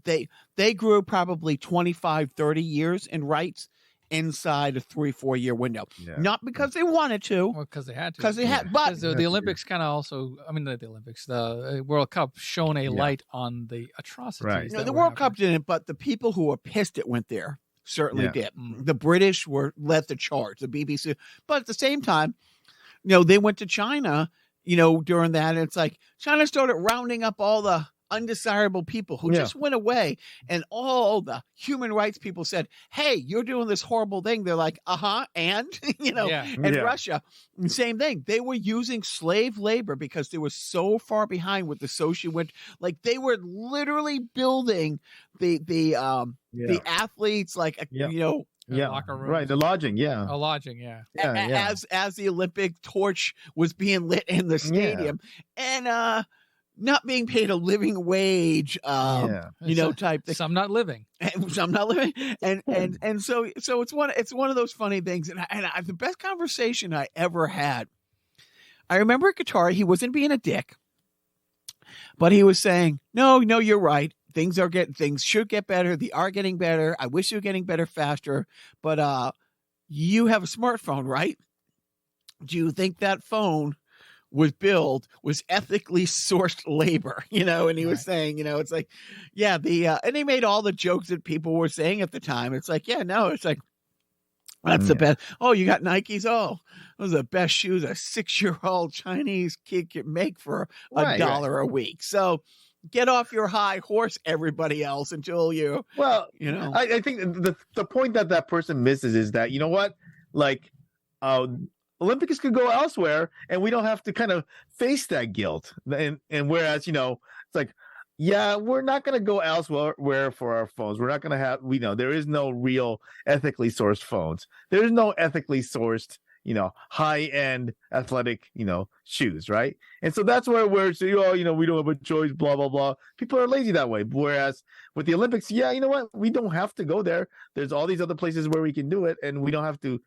They grew probably 25, 30 years in rights inside a 3-4 year window. Not because they wanted to. Well, because they had to. Because they had. But the Olympics kind of also, the Olympics, the World Cup shone a light on the atrocities. Right. The World Cup didn't, but the people who were pissed it went there certainly did. The British led the charge, the BBC. But at the same time, they went to China, during that. And it's like China started rounding up all the undesirable people who just went away, and all the human rights people said, "Hey, you're doing this horrible thing." They're like, and and Russia, same thing. They were using slave labor because they were so far behind with the social went, they were literally building the athletes locker rooms. Right, the lodging, a lodging, as the Olympic torch was being lit in the stadium, and not being paid a living wage, type thing. Some not living, and some not living, and so it's one of those funny things. And the best conversation I ever had, I remember at Qatar, he wasn't being a dick, but he was saying, "No, you're right. Things should get better. They are getting better. I wish they were getting better faster. But you have a smartphone, right? Do you think that phone was billed was ethically sourced labor, and he was saying, it's like, yeah, and he made all the jokes that people were saying at the time. It's like, yeah, no, it's like, that's the best. Oh, you got Nikes. Oh, those are the best shoes a 6-year-old Chinese kid can make for $1 a week. So get off your high horse, everybody else, until you. Well, I think the point that person misses is that, you know what, like, Olympics could go elsewhere, and we don't have to kind of face that guilt. And whereas, it's like, yeah, we're not going to go elsewhere for our phones. We're not going to have, there is no real ethically sourced phones. There is no ethically sourced, high-end athletic, shoes, right? And so that's where we're saying, we don't have a choice, blah, blah, blah. People are lazy that way. Whereas with the Olympics, yeah, you know what? We don't have to go there. There's all these other places where we can do it, and we don't have to,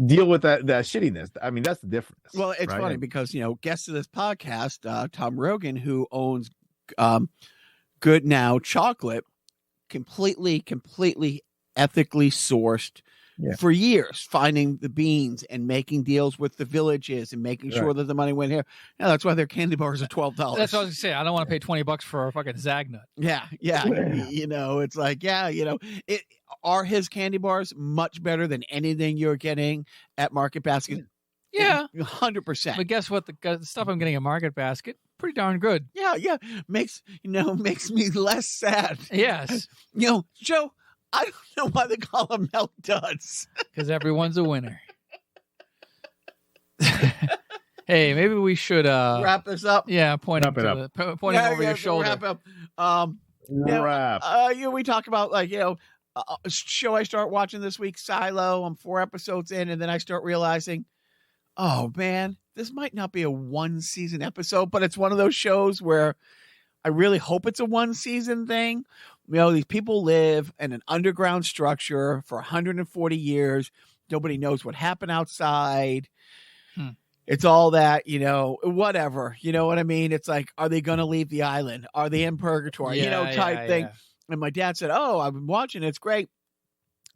deal with that shittiness. I mean, that's the difference. Well, it's funny because, guest of this podcast, Tom Rogan, who owns Good Now Chocolate, completely ethically sourced for years, finding the beans and making deals with the villages and making sure that the money went here. Yeah, that's why their candy bars are $12. That's what I was going to say. I don't want to pay $20 for a fucking Zagnut. Yeah. It's like, are his candy bars much better than anything you're getting at Market Basket? Yeah, 100%. But guess what? The stuff I'm getting at Market Basket, pretty darn good. Yeah. Makes me less sad. Yes. Joe, I don't know why they call them Milk Duds. Because everyone's a winner. Hey, maybe we should wrap this up. Yeah, pointing over your shoulder. Wrap up. We talk about show I start watching this week, Silo. I'm 4 episodes in, and then I start realizing, oh man, this might not be a 1-season episode, but it's one of those shows where I really hope it's a 1-season thing. These people live in an underground structure for 140 years. Nobody knows what happened outside. It's all that, whatever. You know what I mean? It's like, are they going to leave the island? Are they in purgatory? Type thing. And my dad said, oh, I've been watching. It's great.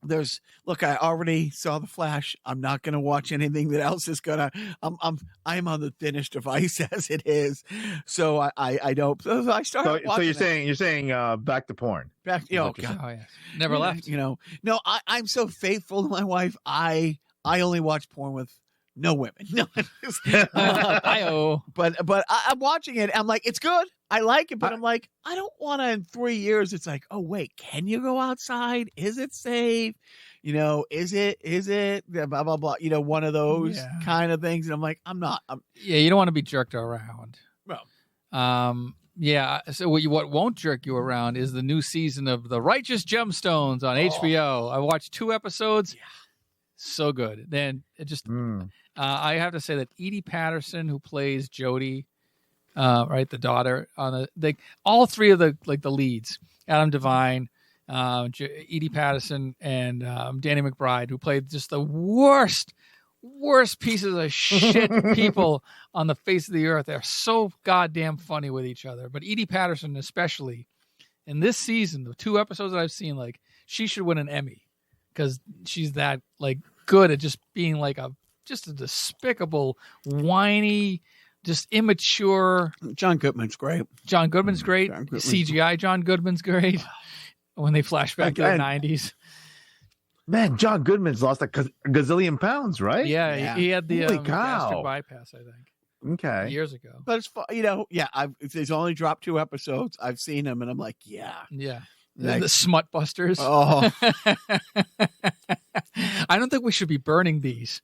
I already saw The Flash. I'm not going to watch anything that else is going to, I'm on the thinnest of ice as it is. So I don't, so I started watching. So you're saying back to porn. God. Oh, yeah. Never left. No, I'm so faithful to my wife. I only watch porn with no women. No. But I'm watching it. I'm like, it's good. I like it, but I'm like, I don't want to in 3 years. It's like, oh wait, can you go outside? Is it safe? Is it blah, blah, blah, one of those kind of things. And I'm like, I'm not. You don't want to be jerked around. Well, so what won't jerk you around is the new season of The Righteous Gemstones on HBO. I watched 2 episodes. Yeah. So good. Then it just, I have to say that Edie Patterson, who plays Jodie, the daughter on all 3 of the leads, Adam Devine, Edie Patterson, and Danny McBride, who played just the worst pieces of shit people on the face of the earth. They're so goddamn funny with each other. But Edie Patterson, especially in this season, the 2 episodes that I've seen, she should win an Emmy because she's that good at just being just a despicable, whiny, just immature. John Goodman's great. CGI John Goodman's great. When they flash back to the 90s. Man, John Goodman's lost a gazillion pounds, right? Yeah. He had the gastric bypass, I think. Okay. Years ago. But it's he's only dropped 2 episodes. I've seen him, and I'm like, yeah. Yeah. The smut busters. Oh. I don't think we should be burning these.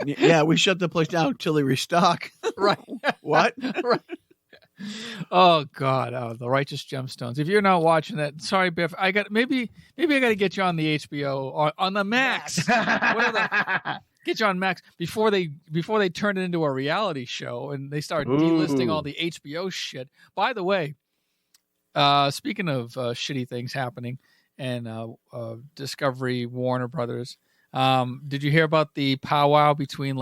Yeah, we shut the place down until they restock. Right. What? Right. Oh God! The Righteous Gemstones. If you're not watching that, sorry, Biff. Maybe I got to get you on the HBO or on the Max. Get you on Max before they turn it into a reality show and they start delisting all the HBO shit. By the way, speaking of shitty things happening and Discovery, Warner Brothers, did you hear about the powwow between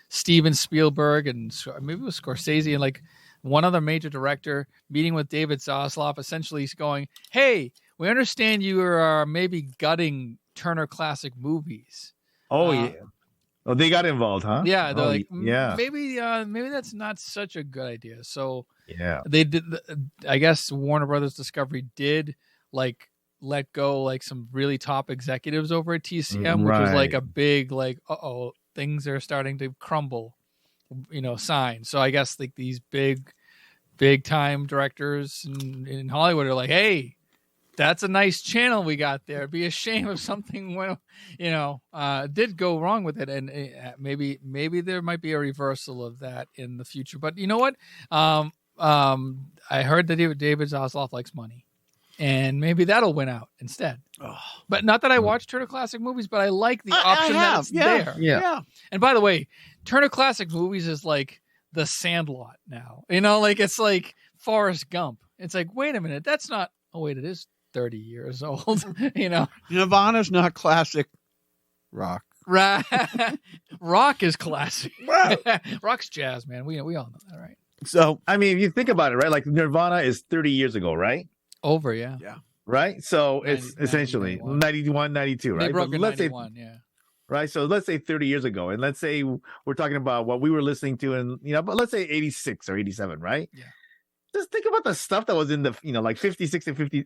Steven Spielberg and maybe it was Scorsese and one other major director meeting with David Zaslav? Essentially, he's going, "Hey, we understand you are maybe gutting Turner Classic Movies. Oh yeah, Oh, they got involved, huh? Yeah, they're Oh, like, yeah, maybe that's not such a good idea. So yeah. they did. I guess Warner Brothers Discovery did like let go like some really top executives over at TCM, which was like Right. a big like, things are starting to crumble, sign. So I guess like these big time directors in Hollywood are like, hey, that's a nice channel we got there. It'd be a shame if something went, did go wrong with it, and maybe there might be a reversal of that in the future. But you know what? I heard that David Zaslav likes money, and maybe that'll win out instead. Oh. But not that I watch Turner Classic Movies, but I like the option that it's there. Yeah. And by the way, Turner Classic Movies is like the Sandlot now. Like it's like Forrest Gump. It's like, wait a minute, that's not. Oh wait, it is 30 years old. Nirvana's not classic rock. Rock is classic. Wow. Rock's jazz, man. We all know that, right? So I mean, if you think about it, right? Like Nirvana is 30 years ago, right? Over, yeah. Right? So 90, it's essentially 91, 92, They right? broke But in let's say 91, yeah. right? So let's say 30 years ago, and let's say we're talking about what we were listening to, and but let's say 86 or 87, right? Yeah. Just think about the stuff that was in the like 50, 60, 50,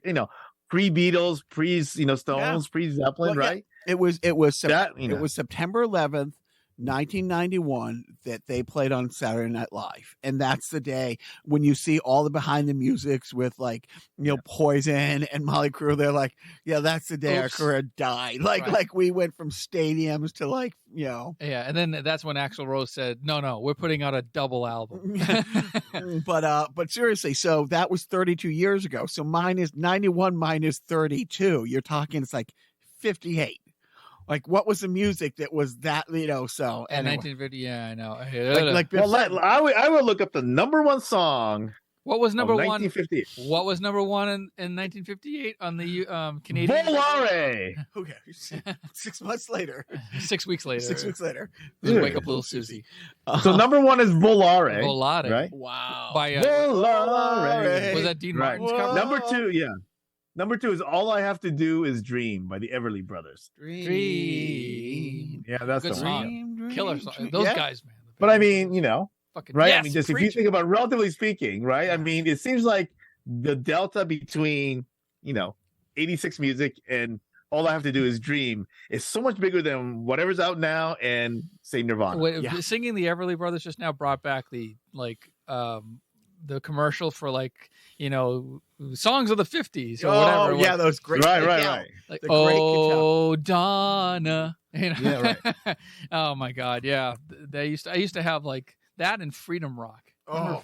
pre Beatles, pre Stones, pre Zeppelin, right? It was That, it was September 11th, 1991 that they played on Saturday Night Live, and that's the day when you see all the behind the musics with like Poison and Molly Crew. They're like, yeah, that's the day our career died. Like we went from stadiums to like Yeah, and then that's when Axl Rose said, no, we're putting out a double album. But seriously, so that was 32 years ago. So minus 91 minus 32, you're talking it's like 58. Like, what was the music that was that, so. And Anyway. 1950, yeah, I know. Like Biff said, I would look up the number one song. What was number one? 1958. What was number one in 1958 on the Canadian? Volare. okay, 6 months later. 6 weeks later. 6 weeks later. Just Wake Up Little Susie. So number one is Volare. Volare. Right? Wow. By, Volare. was that Dean Right. Martin's cover? Number two, yeah. Number two is All I Have to Do Is Dream by the Everly Brothers. Dream. Yeah, that's Good the song. one. Killer song. Those guys, man. But I mean, Fucking right? yes, I mean, just if you preaching. think about relatively speaking, right? I mean, it seems like the delta between, 86 music and All I Have to Do Is Dream is so much bigger than whatever's out now and say Nirvana. Singing the Everly Brothers just now brought back the commercial for songs of the 50s or whatever. Yeah, those great. Right. Like, The great oh, Donna. Yeah, right. Oh my God, yeah. I used to have like that and Freedom Rock. Oh.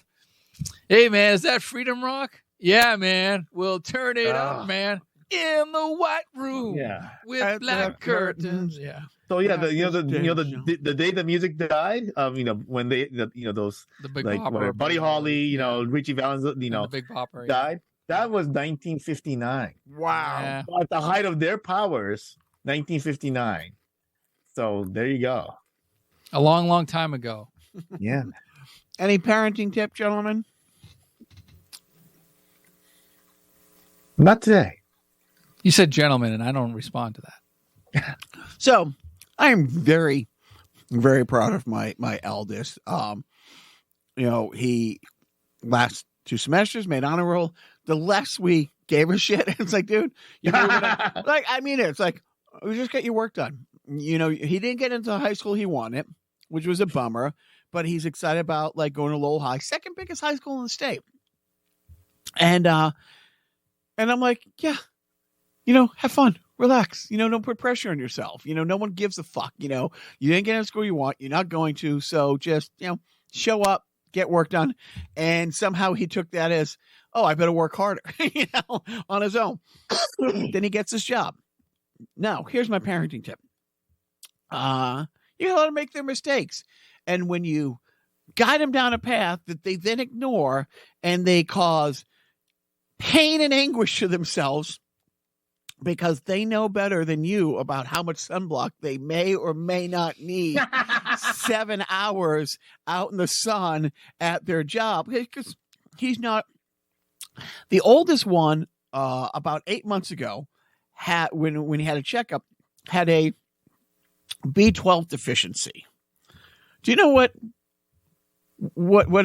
Hey man, is that Freedom Rock? Yeah, man. We'll turn it up, man. In the white room, with At black the curtains. Yeah. So yeah, the day the music died, when they those The Big like Bopper, Buddy Holly, Richie Valens, the Big Bopper died. That was 1959. Wow. Yeah. At the height of their powers, 1959. So there you go. A long, long time ago. Yeah. Any parenting tip, gentlemen? Not today. You said gentlemen, and I don't respond to that. So I am very, very proud of my eldest. He last 2 semesters made honor roll. The less we gave a shit, it's like, dude, it's like, we just get your work done. He didn't get into high school he wanted, which was a bummer, but he's excited about like going to Lowell High, second biggest high school in the state. And I'm like, yeah, have fun, relax, don't put pressure on yourself. No one gives a fuck. You didn't get into school you want, you're not going to. So just, show up, get work done. And somehow he took that as, oh, I better work harder, on his own. Then he gets his job. Now, here's my parenting tip. You gotta let them make their mistakes. And when you guide them down a path that they then ignore and they cause pain and anguish to themselves because they know better than you about how much sunblock they may or may not need 7 hours out in the sun at their job, because he's not the oldest one. About 8 months ago, when he had a checkup, had a B12 deficiency. Do you know what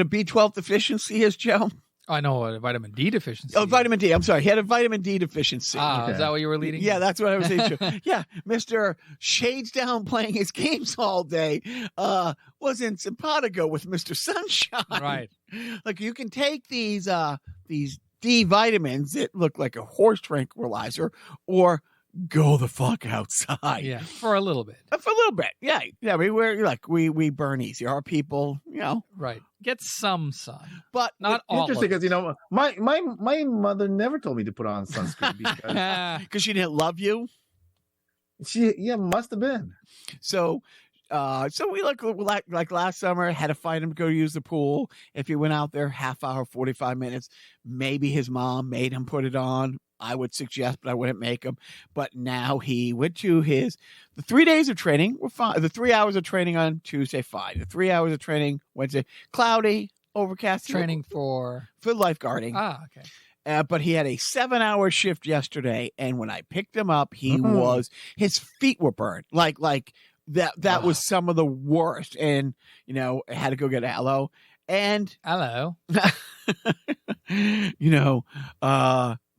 a B12 deficiency is, Joe? I know what a vitamin D deficiency. Oh, vitamin D. I'm sorry. He had a vitamin D deficiency. Is that what you were leading? Yeah, that's what I was saying. Yeah, Mr. Shades Down playing his games all day was in simpatico with Mr. Sunshine. Right. Like you can take these D vitamins that look like a horse tranquilizer or go the fuck outside. Yeah, for a little bit. For a little bit. Yeah. Yeah, we burn easy. Our people, Right. Get some sun. But not all. Interesting because my mother never told me to put on sunscreen because she didn't love you. She must have been. So we like last summer had to fight him to go use the pool. If he went out there half hour, 45 minutes, maybe his mom made him put it on. I would suggest, but I wouldn't make him. But now he went to the 3 days of training were fine. The 3 hours of training on Tuesday, fine. The 3 hours of training Wednesday, cloudy, overcast. Training for lifeguarding. Okay. But he had a 7-hour shift yesterday, and when I picked him up, his feet were burned. Like that was some of the worst. And I had to go get aloe. And aloe.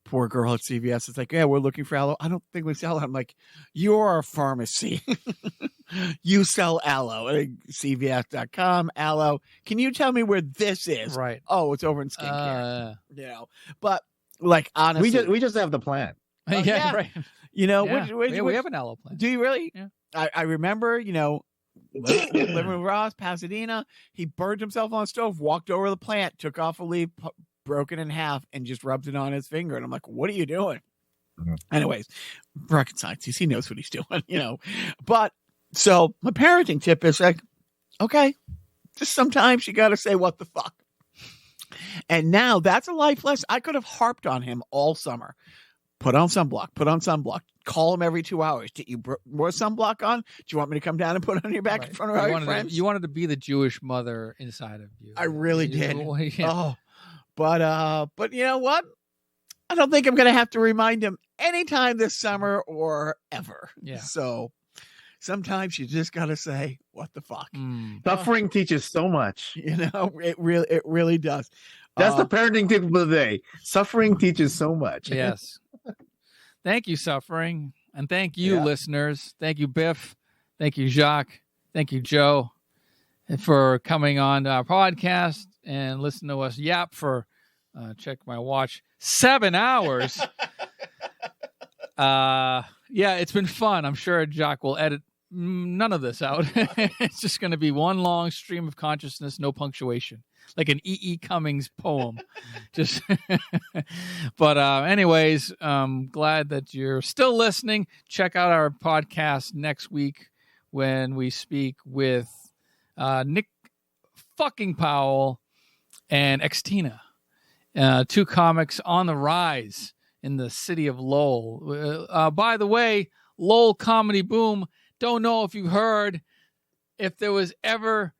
Poor girl at CVS is like, yeah, we're looking for aloe. I don't think we sell it. I'm like, you're a pharmacy. You sell aloe. CVS.com, aloe. Can you tell me where this is? Right. Oh, it's over in skincare. But like, honestly. We just have the plant. Yeah, right. We have an aloe plant. Do you really? Yeah. I remember, living with Ross, Pasadena. He burned himself on a stove, walked over to the plant, took off a leaf, broke it in half, and just rubbed it on his finger. And I'm like, what are you doing? Mm-hmm. Anyways, rocket science. He knows what he's doing, But so my parenting tip is like, okay, just sometimes you got to say what the fuck. And now that's a life lesson. I could have harped on him all summer. Put on sunblock. Call him every 2 hours. Did you more sunblock on? Do you want me to come down and put it on your back in front of all your friends? You wanted to be the Jewish mother inside of you. I really did. Yeah. Oh, but you know what? I don't think I'm going to have to remind him anytime this summer or ever. Yeah. So sometimes you just got to say, what the fuck? Suffering teaches so much. It really does. That's the parenting tip of the day. Suffering teaches so much. Yes. Thank you, Suffering. And thank you, listeners. Thank you, Biff. Thank you, Jacques. Thank you, Joe, for coming on our podcast and listen to us yap for, check my watch, 7 hours. It's been fun. I'm sure Jacques will edit none of this out. It's just going to be one long stream of consciousness, no punctuation, like an E.E. Cummings poem. Just, but anyways, glad that you're still listening. Check out our podcast next week when we speak with Nick fucking Powell and Xtina, two comics on the rise in the city of Lowell. By the way, Lowell Comedy Boom. Don't know if you've heard, if there was ever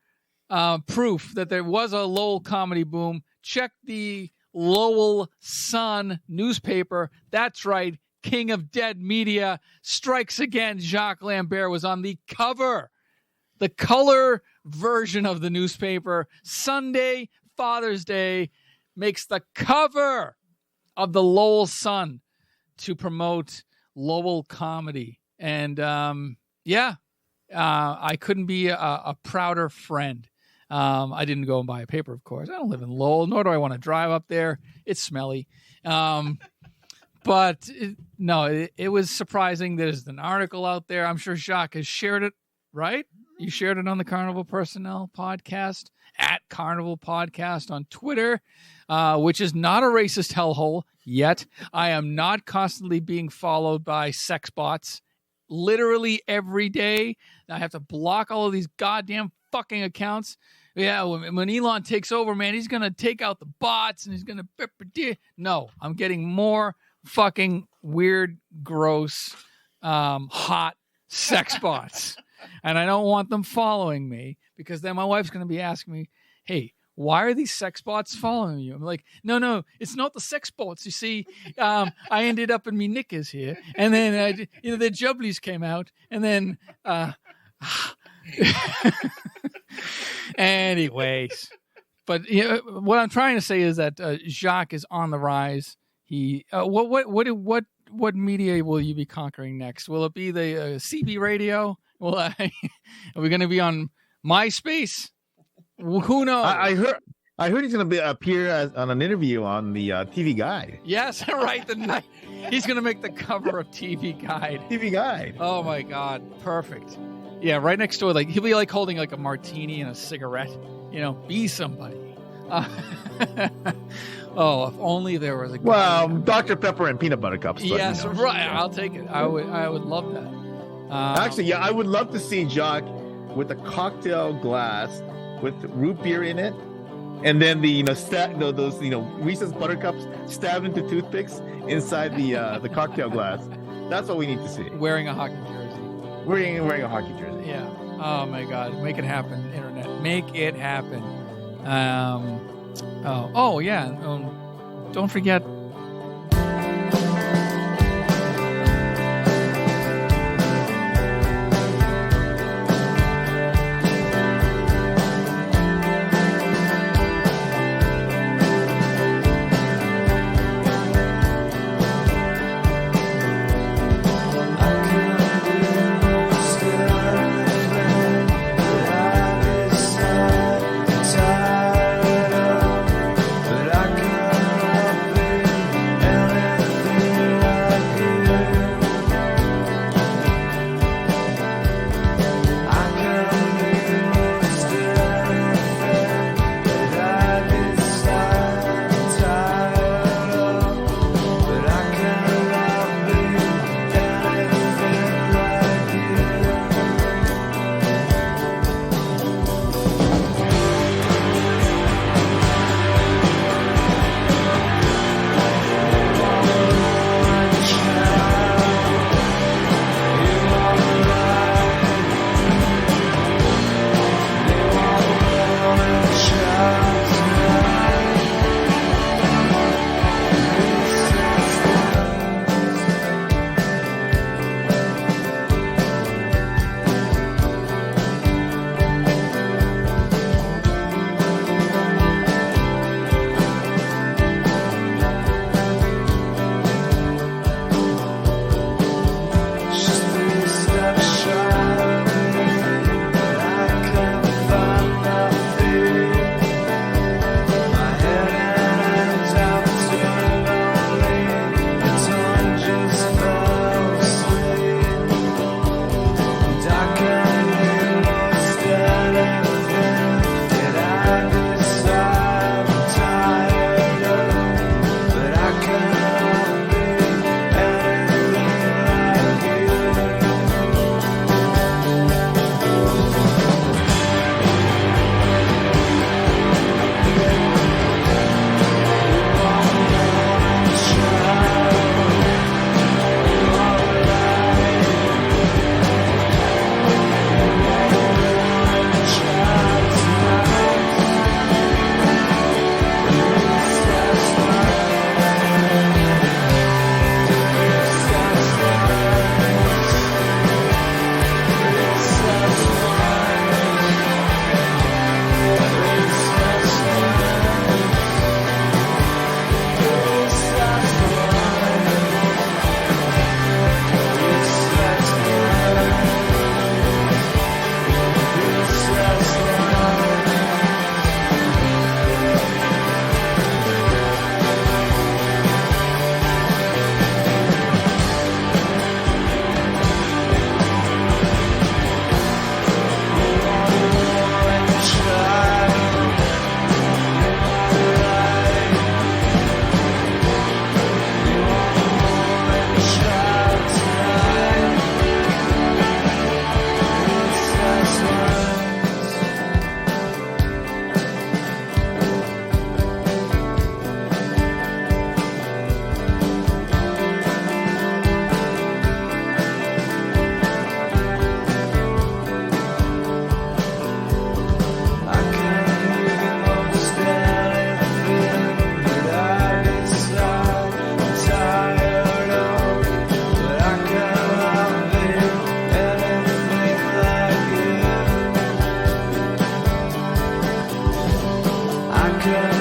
proof that there was a Lowell Comedy Boom. Check the Lowell Sun newspaper. That's right. King of Dead Media strikes again. Jacques Lambert was on the cover, the color version of the newspaper. Sunday, Father's Day, makes the cover of the Lowell Sun to promote Lowell comedy. And I couldn't be a prouder friend. I didn't go and buy a paper, of course. I don't live in Lowell, nor do I want to drive up there. It's smelly. But it was surprising. There's an article out there. I'm sure Jacques has shared it, right? You shared it on the Carnival Personnel podcast, at Carnival Podcast on Twitter, which is not a racist hellhole yet. I am not constantly being followed by sex bots. Literally every day, I have to block all of these goddamn fucking accounts. Yeah, when Elon takes over, man, he's going to take out the bots and he's going to... No, I'm getting more fucking weird, gross, hot sex bots. And I don't want them following me because then my wife's going to be asking me, hey, why are these sex bots following you? I'm like, no, it's not the sex bots. You see, I ended up in me knickers here, and then the jubblies came out, and then anyways. But what I'm trying to say is that Jacques is on the rise. He what media will you be conquering next? Will it be the CB radio? Are we going to be on MySpace? Who knows? I heard he's going to appear on an interview on the TV Guide. Yes, right. He's going to make the cover of TV Guide. TV Guide. Oh my God, perfect. Yeah, right next door. Like he'll be like holding like a martini and a cigarette. Be somebody. Oh, if only there was a guy. Well, Dr. Pepper and peanut butter cups. Yes, right. I'll take it. I would love that. Actually, yeah, I would love to see Jacques with a cocktail glass with root beer in it, and then those Reese's buttercups stabbed into toothpicks inside the cocktail glass. That's what we need to see. Wearing a hockey jersey. Wearing a hockey jersey. Yeah. Oh my God, make it happen, internet. Make it happen. Oh yeah. Don't forget. Welcome